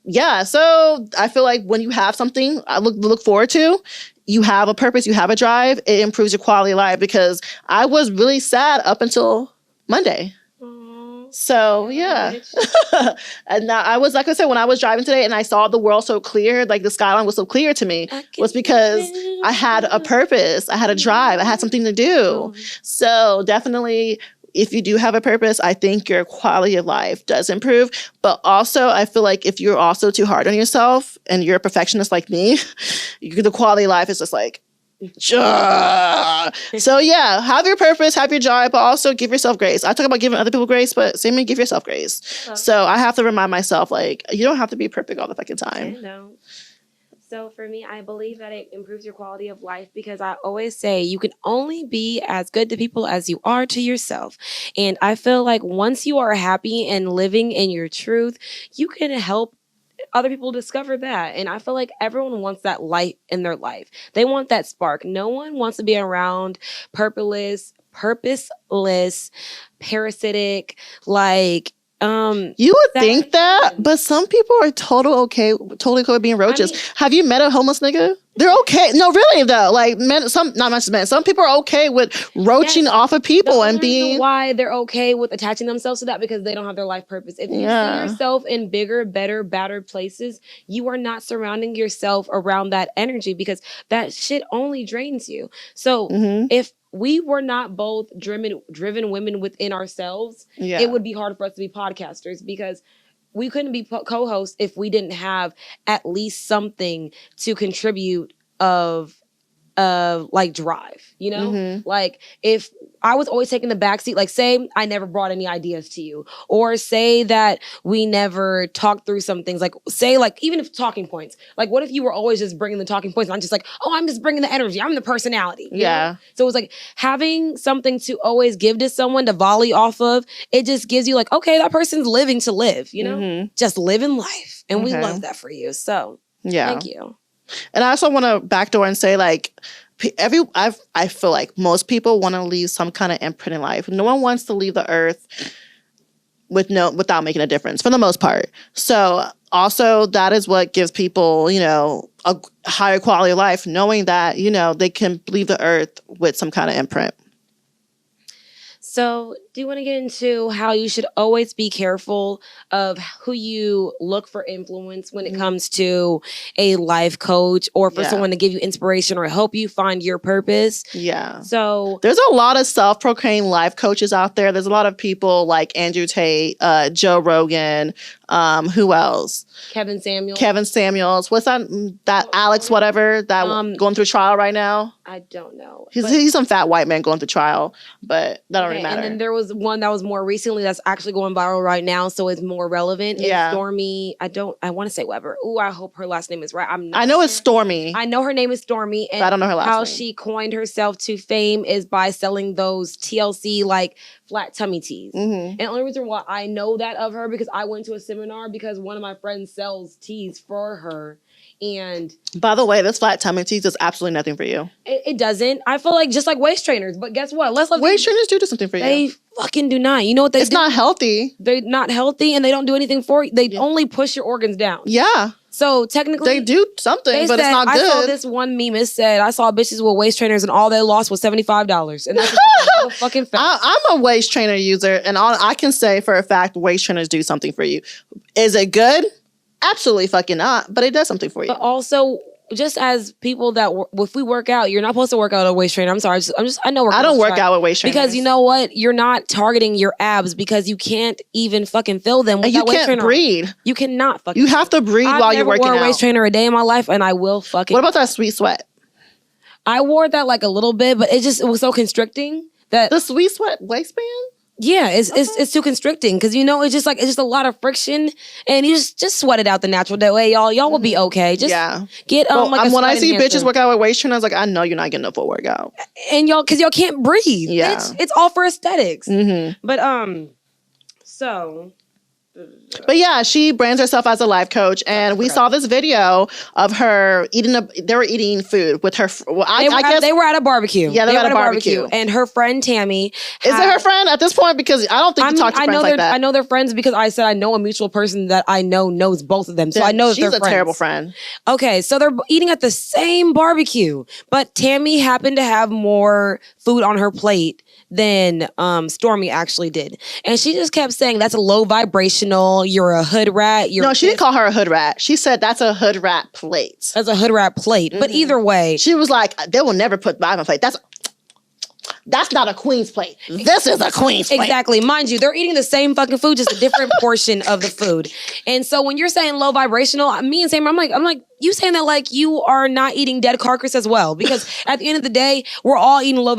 yeah. So I feel like when you have something I look forward to, you have a purpose, you have a drive, it improves your quality of life, because I was really sad up until Monday. So yeah. And I was, like I said, when I was driving today and I saw the world so clear, like the skyline was so clear to me, was because I had a purpose, I had a drive, I had something to do. So definitely, if you do have a purpose, I think your quality of life does improve. But also, I feel like if you're also too hard on yourself and you're a perfectionist like me, the quality of life is just like, so yeah, have your purpose, have your joy, but also give yourself grace. I talk about giving other people grace, but same thing, give yourself grace. So I have to remind myself, like, you don't have to be perfect all the fucking time. No. So for me, I believe that it improves your quality of life, because I always say you can only be as good to people as you are to yourself. And I feel like once you are happy and living in your truth, you can help other people discover that. And I feel like everyone wants that light in their life. They want that spark. No one wants to be around purposeless, parasitic, like You would think that, but some people are totally okay with being roaches. I mean, have you met a homeless nigga? They're okay. No, really though. Like men, not much men. Some people are okay with roaching off of people and being. Why they're okay with attaching themselves to that, because they don't have their life purpose. If you see yourself in bigger, better, badder places, you are not surrounding yourself around that energy, because that shit only drains you. So if we were not both driven women within ourselves, it would be hard for us to be podcasters, because we couldn't be co-hosts if we didn't have at least something to contribute of like drive, you know? Like if I was always taking the backseat, like say I never brought any ideas to you, or say that we never talked through some things, like say like even if talking points, like what if you were always just bringing the talking points and I'm just like, oh, I'm just bringing the energy, I'm the personality. You know? So it was like having something to always give to someone to volley off of, it just gives you like, okay, that person's living to live, you know? Just living life. And we love that for you. So thank you. And I also want to backdoor and say, like, I feel like most people want to leave some kind of imprint in life. No one wants to leave the earth without making a difference, for the most part. So also that is what gives people, you know, a higher quality of life, knowing that, you know, they can leave the earth with some kind of imprint. So do you want to get into how you should always be careful of who you look for influence when it comes to a life coach, or for someone to give you inspiration or help you find your purpose? Yeah. So there's a lot of self-proclaimed life coaches out there. There's a lot of people like Andrew Tate, Joe Rogan, who else? Kevin Samuels. What's that Alex whatever that going through trial right now? I don't know. He's some fat white man going through trial, but that don't really matter. And then there was one that was more recently that's actually going viral right now, so it's more relevant. It's Stormy. I want to say Weber. Ooh, I hope her last name is right. I know it's Stormy. I know her name is Stormy, and I don't know her last name. How she coined herself to fame is by selling those TLC like flat tummy tees. And the only reason why I know that of her, because I went to a seminar because one of my friends sells tees for her. And by the way, this flat tummy tees does absolutely nothing for you. It doesn't. I feel like just like waist trainers, but guess what? Waist trainers do something for you. They fucking do not. You know what they do? It's not healthy. They're not healthy, and they don't do anything for you. They only push your organs down. Yeah. So technically, they do something, but it's not good. I saw this one meme. It said, I saw bitches with waist trainers and all they lost was $75. And that's a fucking fact. I'm a waist trainer user, and all I can say for a fact, waist trainers do something for you. Is it good? Absolutely fucking not, but it does something for you. But also, just as people that if we work out, you're not supposed to work out a waist trainer. I'm sorry. I know I don't work out with waist trainers. Because you know what? You're not targeting your abs because you can't even fucking fill them with that waist trainer. You can't breathe. You cannot fucking. You have to breathe while you're working out. I've never wore a waist trainer a day in my life, and I will fucking. What about that sweet sweat? I wore that like a little bit, but it was so constricting that the sweet sweat waistband. Yeah, it's too constricting because you know it's just a lot of friction, and you just sweat it out the natural way, y'all will be okay. Just get when I see bitches work out with waist trainers, like I know you're not getting a full workout, and because y'all can't breathe. Yeah, it's all for aesthetics. But so. But yeah, she brands herself as a life coach, and we saw this video of her they were eating food with her. Well, I guess they were at a barbecue. Yeah, they were at a barbecue, and her friend Tammy. Is it her friend at this point? Because I don't think you talk to friends like that. I know they're friends because I said I know a mutual person that I know knows both of them, so I know that they're friends. She's a terrible friend. Okay, so they're eating at the same barbecue, but Tammy happened to have more food on her plate than Stormy actually did, and she just kept saying that's a low vibrational. You're a hood rat. No, she didn't call her a hood rat. She said that's a hood rat plate. That's a hood rat plate. But either way, she was like, they will never put by my plate. That's not a queen's plate. This is a queen's plate. Exactly. Mind you, they're eating the same fucking food, just a different portion of the food. And so when you're saying low vibrational, me and Sam, I'm like, you saying that like you are not eating dead carcass as well. Because at the end of the day, we're all eating low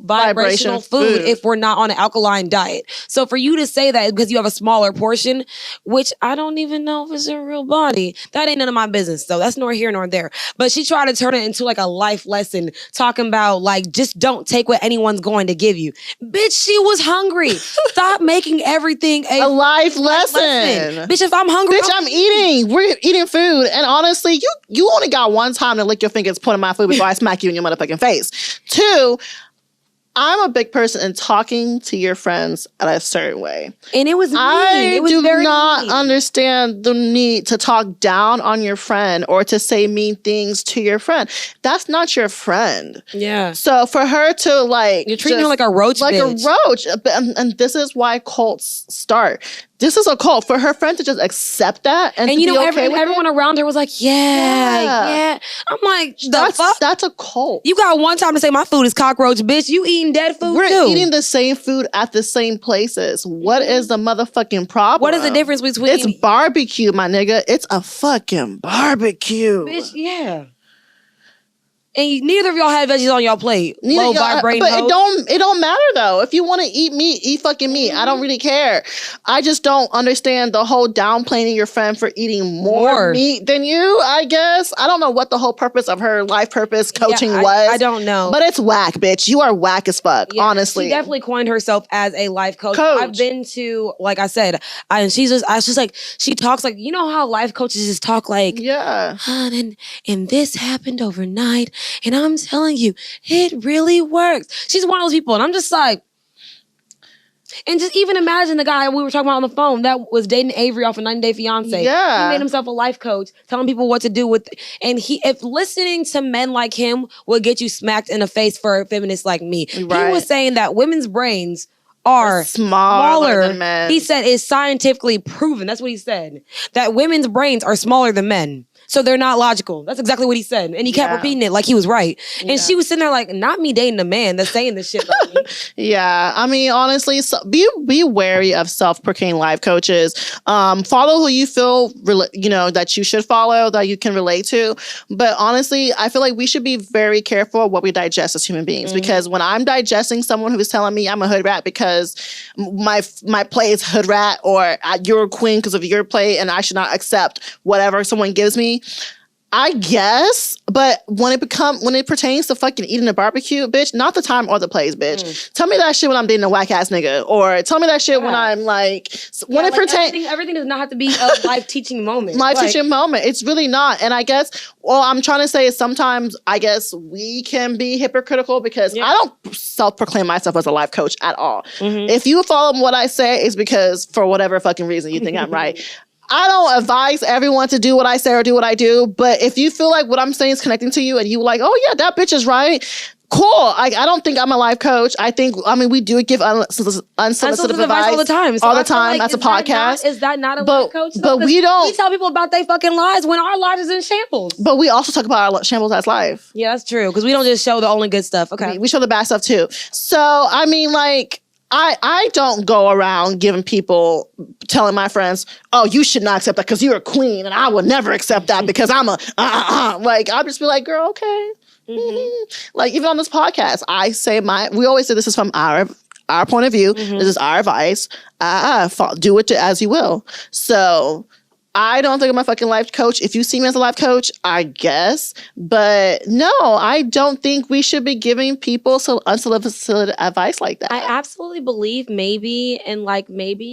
vibrational food if we're not on an alkaline diet. So for you to say that because you have a smaller portion, which I don't even know if it's a real body, that ain't none of my business. So that's nor here nor there. But she tried to turn it into like a life lesson, talking about like, just don't take what anyone's going to give you. Bitch, she was hungry. Stop making everything a life lesson. Bitch, if I'm hungry, I'm eating. We're eating food. And honestly, you only got one time to lick your fingers, put in my food before I smack you in your motherfucking face. 2, I'm a big person in talking to your friends at a certain way. And it was mean. I do not understand the need to talk down on your friend or to say mean things to your friend. That's not your friend. Yeah. So for her to like... You're treating her like a roach, like bitch. a roach. And this is why cults start. This is a cult. For her friend to just accept that and you know, everyone around her was like, yeah. I'm like, fuck? That's a cult. You got one time to say my food is cockroach, bitch. You eating dead food We're too. eating the same food at the same places. What is the motherfucking problem? What is the difference between... It's barbecue, my nigga. It's a fucking barbecue. Bitch, yeah. And neither of y'all had veggies on y'all plate. Low vibrating but hoes. it don't matter though. If you want to eat meat, eat fucking meat. I don't really care. I just don't understand the whole downplaying your friend for eating more meat than you, I guess. I don't know what the whole purpose of her life purpose coaching was. I don't know. But it's whack, bitch. You are whack as fuck, honestly. She definitely coined herself as a life coach. I've been to, like I said, I was just like, she talks like, you know how life coaches just talk like, yeah. And this happened overnight. And I'm telling you, it really works. She's one of those people. And I'm just like, and just even imagine the guy we were talking about on the phone that was dating Avery off of 90 Day Fiance. Yeah. He made himself a life coach, telling people what to do with, and if listening to men like him will get you smacked in the face for a feminist like me. Right. He was saying that women's brains are smaller than men. He said it's scientifically proven. That's what he said. That women's brains are smaller than men. So they're not logical. That's exactly what he said. And he kept repeating it like he was right. And she was sitting there like, not me dating a man that's saying this shit about me. Yeah. I mean, honestly, be wary of self-proclaimed life coaches. Follow who you feel, that you should follow, that you can relate to. But honestly, I feel like we should be very careful of what we digest as human beings. Because when I'm digesting someone who is telling me I'm a hood rat because my play is hood rat, or you're a queen because of your play and I should not accept whatever someone gives me, I guess, but when it pertains to fucking eating a barbecue, bitch, not the time or the place, bitch. Tell me that shit when I'm dating a whack ass nigga, or tell me that shit when I'm like, when it pertains. Everything does not have to be a life teaching moment. Teaching moment. It's really not. And I guess, I'm trying to say is sometimes I guess we can be hypocritical because I don't self-proclaim myself as a life coach at all. If you follow what I say, it's because for whatever fucking reason you think I'm right. I don't advise everyone to do what I say or do what I do, but if you feel like what I'm saying is connecting to you and you like, oh yeah, that bitch is right, cool. I don't think I'm a life coach. We do give unsolicited advice all the time. So all the time. That's a podcast. Is that not a life coach? But we don't. We tell people about their fucking lives when our lives is in shambles. But we also talk about our shambles as life. Yeah, that's true. Because we don't just show the only good stuff. Okay. We show the bad stuff too. So, I don't go around telling my friends, oh, you should not accept that because you're a queen and I will never accept that because I'm I'll just be like, girl, okay. Like even on this podcast, I say we always say this is from our point of view. This is our advice. Do it as you will. So I don't think I'm a fucking life coach. If you see me as a life coach, I guess. But no, I don't think we should be giving people unsolicited advice like that. I absolutely believe maybe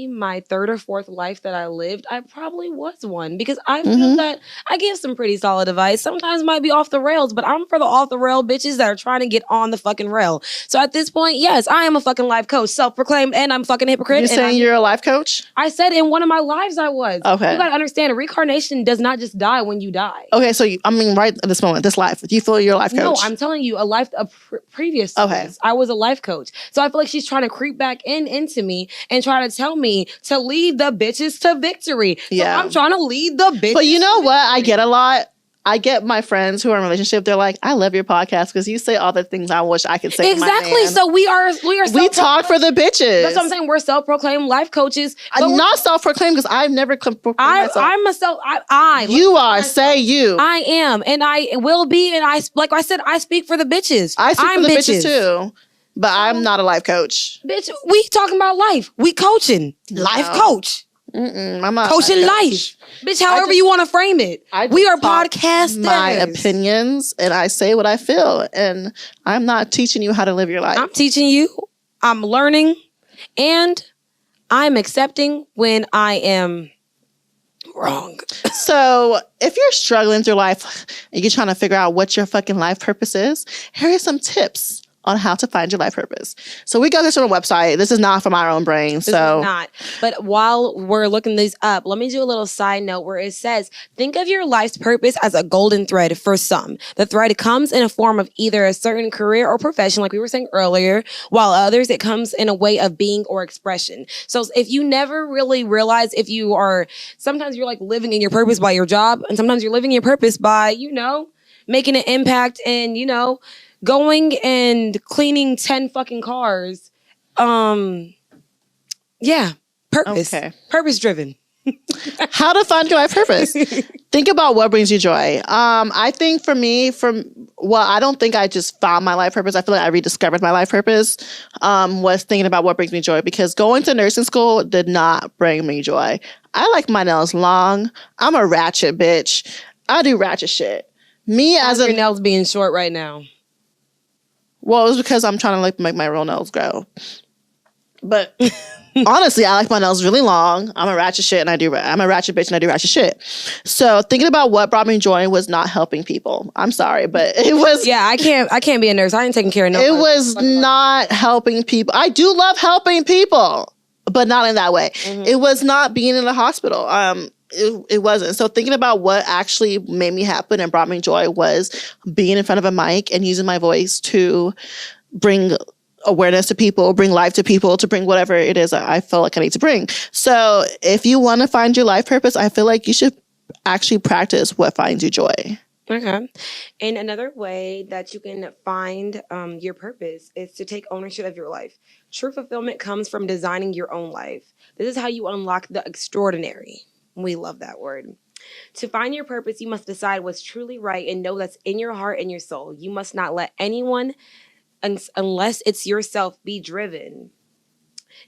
my third or fourth life that I lived, I probably was one. Because I feel that I give some pretty solid advice. Sometimes it might be off the rails, but I'm for the off the rail bitches that are trying to get on the fucking rail. So at this point, yes, I am a fucking life coach, self-proclaimed, and I'm fucking hypocrite. You're saying you're a life coach? I said in one of my lives I was. Okay. You gotta understand, reincarnation does not just die when you die. Okay, so right at this moment, this life, do you feel you're a life coach? No, I'm telling you, previous. Okay. I was a life coach. So I feel like she's trying to creep back into me and try to tell me to lead the bitches to victory. So I'm trying to lead the bitches. But you know what? I get a lot. I get my friends who are in a relationship. They're like, I love your podcast because you say all the things I wish I could say. Exactly. To my man. So we talk for the bitches. That's what I'm saying. We're self-proclaimed life coaches. I'm not self-proclaimed because I've never proclaimed myself. I'm a self. You are. Say you. I am, and I will be. And like I said, I speak for the bitches. I speak for the bitches too. But I'm not a life coach. Bitch, we talking about life. We coaching. Life coach. I'm not coaching life. Bitch, however you want to frame it. We are podcasters. My opinions, and I say what I feel. And I'm not teaching you how to live your life. I'm teaching you. I'm learning. And I'm accepting when I am wrong. So if you're struggling through life and you're trying to figure out what your fucking life purpose is, here are some tips on how to find your life purpose. So we got this on a website. This is not from our own brain. This is not. But while we're looking these up, let me do a little side note where it says, think of your life's purpose as a golden thread for some. The thread comes in a form of either a certain career or profession, like we were saying earlier, while others, it comes in a way of being or expression. So if you never really realize if you are, sometimes you're like living in your purpose by your job, and sometimes you're living your purpose by, making an impact and, going and cleaning 10 fucking cars. Yeah. Purpose. Okay. Purpose driven. How to find your life purpose. Think about what brings you joy. I think for me, I don't think I just found my life purpose. I feel like I rediscovered my life purpose, was thinking about what brings me joy, because going to nursing school did not bring me joy. I like my nails long. I'm a ratchet bitch. I do ratchet shit. Your nails being short right now. Well, it was because I'm trying to make my real nails grow. But honestly, I like my nails really long. I'm a ratchet shit and I'm a ratchet bitch and I do ratchet shit. So thinking about what brought me joy was not helping people. I'm sorry, but it was. Yeah, I can't be a nurse. I ain't taking care of no one. It was not helping people. I do love helping people, but not in that way. Mm-hmm. It was not being in the hospital. It wasn't. So thinking about what actually made me happen and brought me joy was being in front of a mic and using my voice to bring awareness to people, bring life to people, to bring whatever it is I feel like I need to bring. So if you want to find your life purpose, I feel like you should actually practice what finds you joy. Okay. And another way that you can find your purpose is to take ownership of your life. True fulfillment comes from designing your own life. This is how you unlock the extraordinary. We love that word. To find your purpose, you must decide what's truly right and know that's in your heart and your soul. You must not let anyone, unless it's yourself, be driven.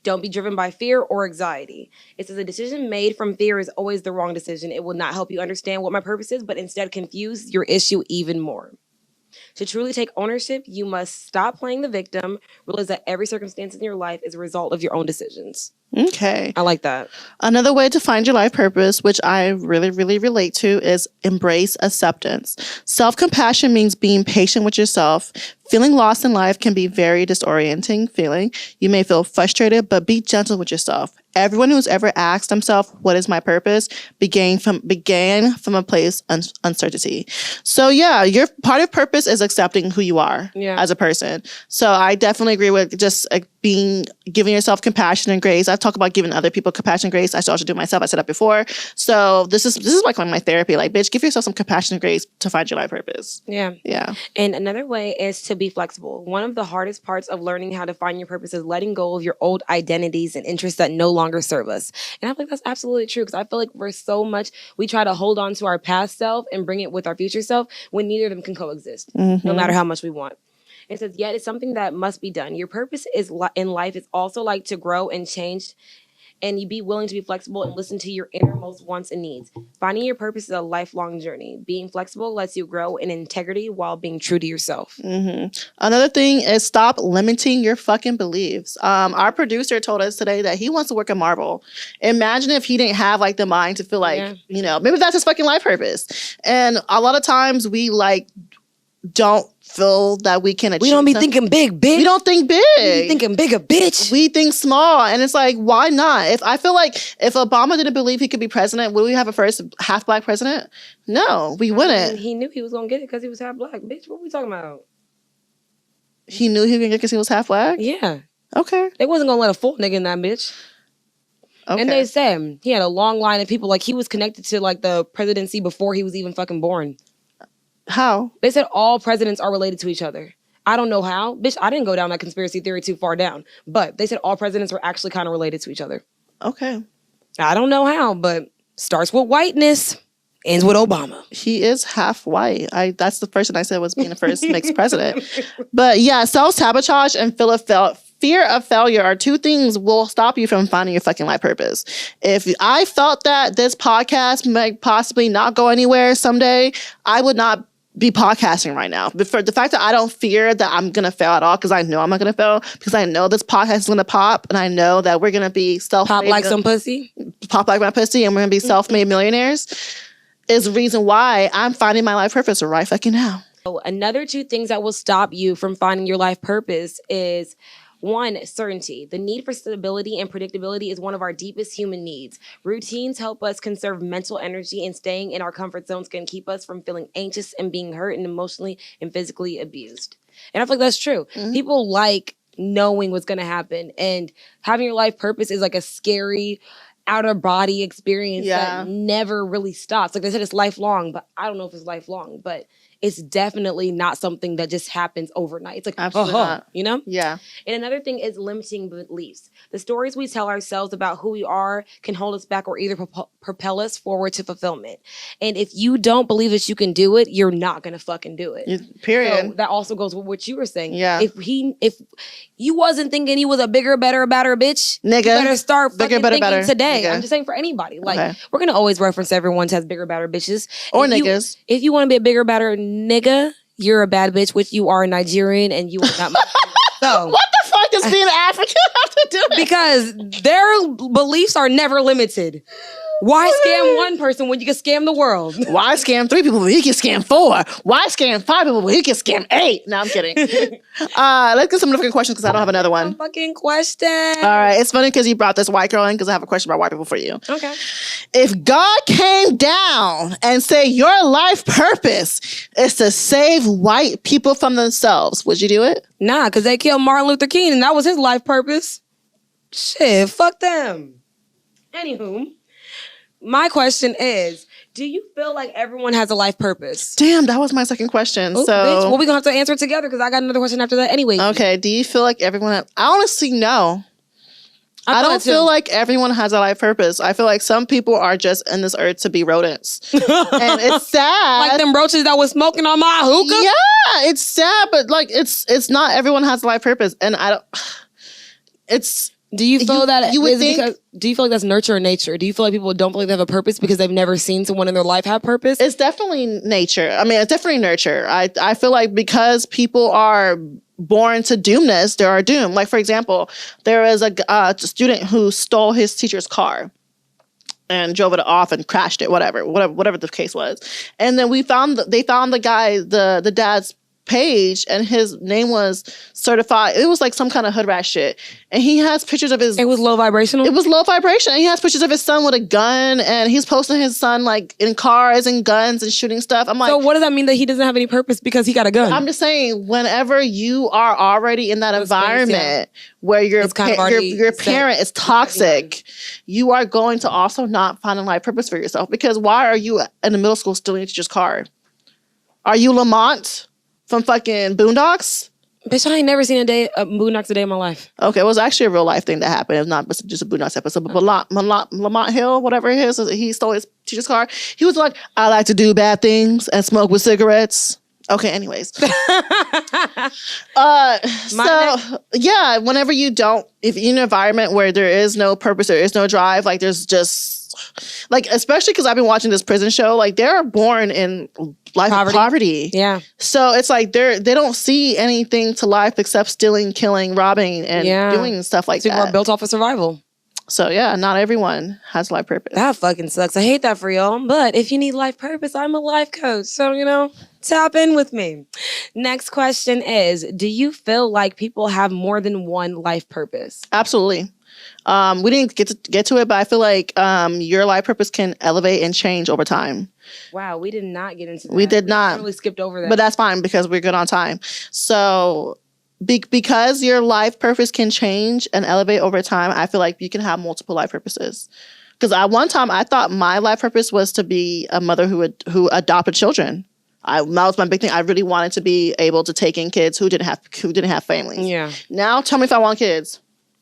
Don't be driven by fear or anxiety. It says a decision made from fear is always the wrong decision. It will not help you understand what my purpose is, but instead confuse your issue even more. To truly take ownership, you must stop playing the victim, realize that every circumstance in your life is a result of your own decisions. Okay. I like that. Another way to find your life purpose, which I really, really relate to, is embrace acceptance. Self-compassion means being patient with yourself. Feeling lost in life can be very disorienting feeling. You may feel frustrated, but be gentle with yourself. Everyone who's ever asked themselves, what is my purpose, began from a place of uncertainty. So yeah, your part of purpose is accepting who you are as a person. So I definitely agree with just giving yourself compassion and grace. I've talked about giving other people compassion and grace. I should also do it myself. I said that before. So this is like my therapy. Like, bitch, give yourself some compassion and grace to find your life purpose. Yeah. Yeah. And another way is to be flexible. One of the hardest parts of learning how to find your purpose is letting go of your old identities and interests that no longer serve us. And I feel like that's absolutely true, because I feel like we try to hold on to our past self and bring it with our future self when neither of them can coexist, no matter how much we want. It says, yet it's something that must be done. Your purpose in life is also like to grow and change, and you be willing to be flexible and listen to your innermost wants and needs. Finding your purpose is a lifelong journey. Being flexible lets you grow in integrity while being true to yourself. Mm-hmm. Another thing is stop limiting your fucking beliefs. Our producer told us today that he wants to work at Marvel. Imagine if he didn't have like the mind to feel like, maybe that's his fucking life purpose. And a lot of times we don't feel that we can achieve. We don't be thinking big, bitch. We don't think big. We be thinking bigger, bitch. We think small. And it's like, why not? I feel like if Obama didn't believe he could be president, would we have a first half black president? No, we wouldn't. He knew he was going to get it because he was half black. Bitch, what are we talking about? He knew he was going to get it because he was half black? Yeah. Okay. They wasn't going to let a full nigga in that bitch. Okay. And they said he had a long line of people. Like, he was connected to like the presidency before he was even fucking born. How? They said all presidents are related to each other. I don't know how. Bitch, I didn't go down that conspiracy theory too far down. But they said all presidents were actually kind of related to each other. Okay. I don't know how, but starts with whiteness, ends with Obama. He is half white. That's the person I said was being the first mixed president. But yeah, self-sabotage and fear of failure are two things will stop you from finding your fucking life purpose. If I felt that this podcast might possibly not go anywhere someday, I would not be podcasting right now. But for the fact that I don't fear that I'm going to fail at all, because I know I'm not going to fail, because I know this podcast is going to pop, and I know that we're going to be self-made. Pop like some pussy? Pop like my pussy, and we're going to be self-made millionaires, is the reason why I'm finding my life purpose right fucking now. So another two things that will stop you from finding your life purpose is one, certainty. The need for stability and predictability is one of our deepest human needs. Routines help us conserve mental energy, and staying in our comfort zones can keep us from feeling anxious and being hurt and emotionally and physically abused. And I feel like that's true. People like knowing what's going to happen, and having your life purpose is like a scary out of body experience that never really stops. Like they said, it's lifelong, but I don't know if it's lifelong, but it's definitely not something that just happens overnight. It's like, absolutely not. You know? Yeah. And another thing is limiting beliefs. The stories we tell ourselves about who we are can hold us back or either propel us forward to fulfillment. And if you don't believe that you can do it, you're not going to fucking do it. Period. So that also goes with what you were saying. Yeah. If you wasn't thinking you was a bigger, better, badder bitch, nigga, you better start fucking bigger, thinking today. Nigga. I'm just saying for anybody. Like, we're going to always reference everyone as bigger, badder bitches. Or niggas. If you want to be a bigger, badder nigga, you're a bad bitch, which you are Nigerian, and you are not my so what the fuck does being African have to do with it? Because their beliefs are never limited. Why scam one person when you can scam the world? Why scam 3 people when you can scam 4? Why scam 5 people when you can scam 8? No, I'm kidding. Let's get some different questions because I don't have another one. Fucking question. All right. It's funny because you brought this white girl in because I have a question about white people for you. Okay. If God came down and say your life purpose is to save white people from themselves, would you do it? Nah, because they killed Martin Luther King and that was his life purpose. Shit, fuck them. Anywho. My question is, do you feel like everyone has a life purpose? Damn, that was my second question. Ooh, so, bitch. Well, we're going to have to answer it together because I got another question after that anyway. Okay, do you feel like everyone... I honestly, no. I don't feel like everyone has a life purpose. I feel like some people are just in this earth to be rodents. And it's sad. Like them roaches that was smoking on my hookah? Yeah, it's sad, but like it's not everyone has a life purpose. And I don't... It's... Do you feel that you would think, do you feel like that's nurture or nature? Do you feel like people don't believe they have a purpose because they've never seen someone in their life have purpose? It's definitely nature. I mean, it's definitely nurture. I feel like because people are born to doomness, they are doomed. Like, for example, there was a student who stole his teacher's car and drove it off and crashed it, whatever the case was. And then they found the guy, the dad's page, and his name was certified. It was like some kind of hood rat shit. And he has pictures of his... It was low vibrational? It was low vibration. And he has pictures of his son with a gun, and he's posting his son like in cars and guns and shooting stuff. I'm like... So what does that mean that he doesn't have any purpose because he got a gun? I'm just saying, whenever you are already in that environment where your parent is toxic, you are going to also not find a life purpose for yourself. Because why are you in the middle school stealing your teacher's car? Are you Lamont from fucking Boondocks? Bitch, I ain't never seen Boondocks a day in my life. Okay, it was actually a real life thing that happened. It's not just a Boondocks episode. But Lamont Hill, whatever it is, he stole his teacher's car. He was like, I like to do bad things and smoke with cigarettes. Okay, anyways. Yeah, whenever you don't, if you're in an environment where there is no purpose, there is no drive, like there's just... Like, especially because I've been watching this prison show, like they're born in life of poverty. Yeah. So it's like they don't see anything to life except stealing, killing, robbing, and doing stuff like that. People are built off of survival. So yeah, not everyone has life purpose. That fucking sucks. I hate that for y'all. But if you need life purpose, I'm a life coach. So, tap in with me. Next question is, do you feel like people have more than one life purpose? Absolutely. We didn't get to it, but I feel like your life purpose can elevate and change over time. Wow, we did not get into that. We did not. Totally skipped over that. But that's fine because we're good on time. So because your life purpose can change and elevate over time, I feel like you can have multiple life purposes. Because at one time, I thought my life purpose was to be a mother who adopted children. That was my big thing. I really wanted to be able to take in kids who didn't have families. Yeah. Now tell me if I want kids.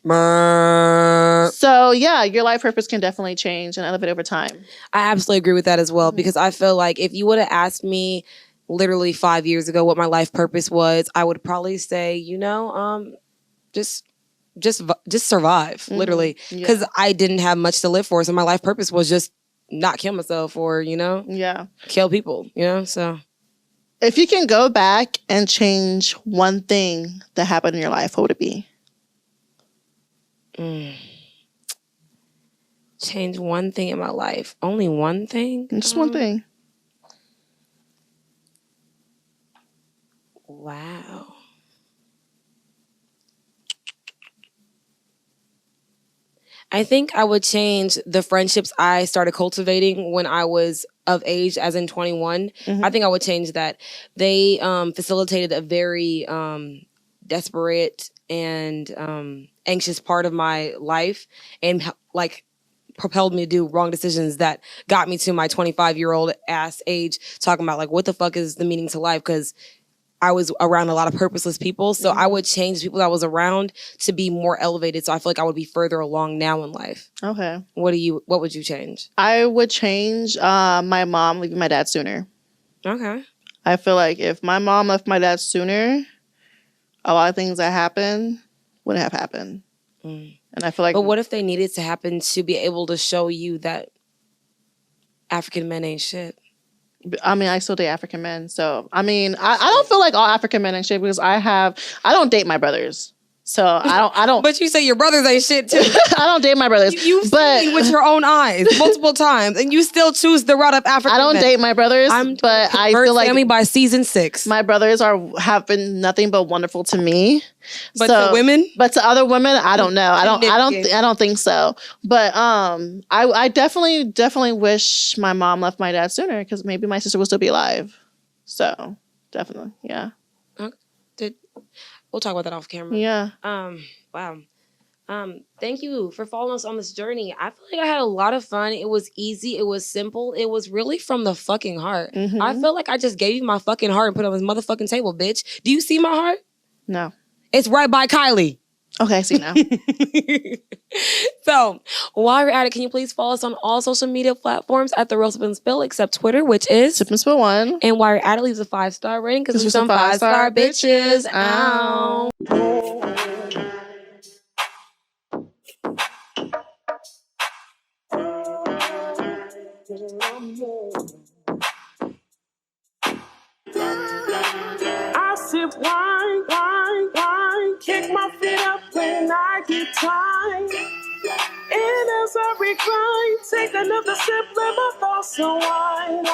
So yeah, your life purpose can definitely change and elevate over time. I absolutely agree with that as well, because I feel like if you would have asked me literally 5 years ago what my life purpose was, I would probably say, just survive, literally, because I didn't have much to live for. So my life purpose was just not kill myself or, kill people, so. If you can go back and change one thing that happened in your life, what would it be? Change one thing in my life. Only one thing? Just one thing. Wow. I think I would change the friendships I started cultivating when I was of age, as in 21. I think I would change that. They facilitated a very desperate and anxious part of my life, and like propelled me to do wrong decisions that got me to my 25-year-old ass age, talking about like, what the fuck is the meaning to life? Because I was around a lot of purposeless people. So I would change the people I was around to be more elevated. So I feel like I would be further along now in life. Okay. What would you change? I would change my mom leaving my dad sooner. Okay. I feel like if my mom left my dad sooner, a lot of things that happen wouldn't have happened. And I feel like... But what if they needed to happen to be able to show you that African men ain't shit? I mean, I still date African men. So, I mean, I don't feel like all African men ain't shit because I don't date my brothers. So I don't. But you say your brothers ain't shit too. I don't date my brothers. You've seen with your own eyes multiple times, and you still choose the route of African. I don't men. date my brothers, but I feel like family by season 6. My brothers have been nothing but wonderful to me. But to women, but to other women, I don't know. I don't think so. But I definitely wish my mom left my dad sooner because maybe my sister would still be alive. So definitely, yeah. We'll talk about that off camera. Yeah. Wow. Thank you for following us on this journey. I feel like I had a lot of fun. It was easy. It was simple. It was really from the fucking heart. I feel like I just gave you my fucking heart and put it on this motherfucking table, bitch. Do you see my heart? No. It's right by Kylie. Okay, I see now. So, while you're at it, can you please follow us on all social media platforms at The Real Sip and Spill, except Twitter, which is Sip and Spill 1. And while you're at it, leave a 5-star rating because we're some 5-star bitches. Ow. I sip wine, kick my feet up when I get tired. And as I recline, take another sip, let my thoughts unwind.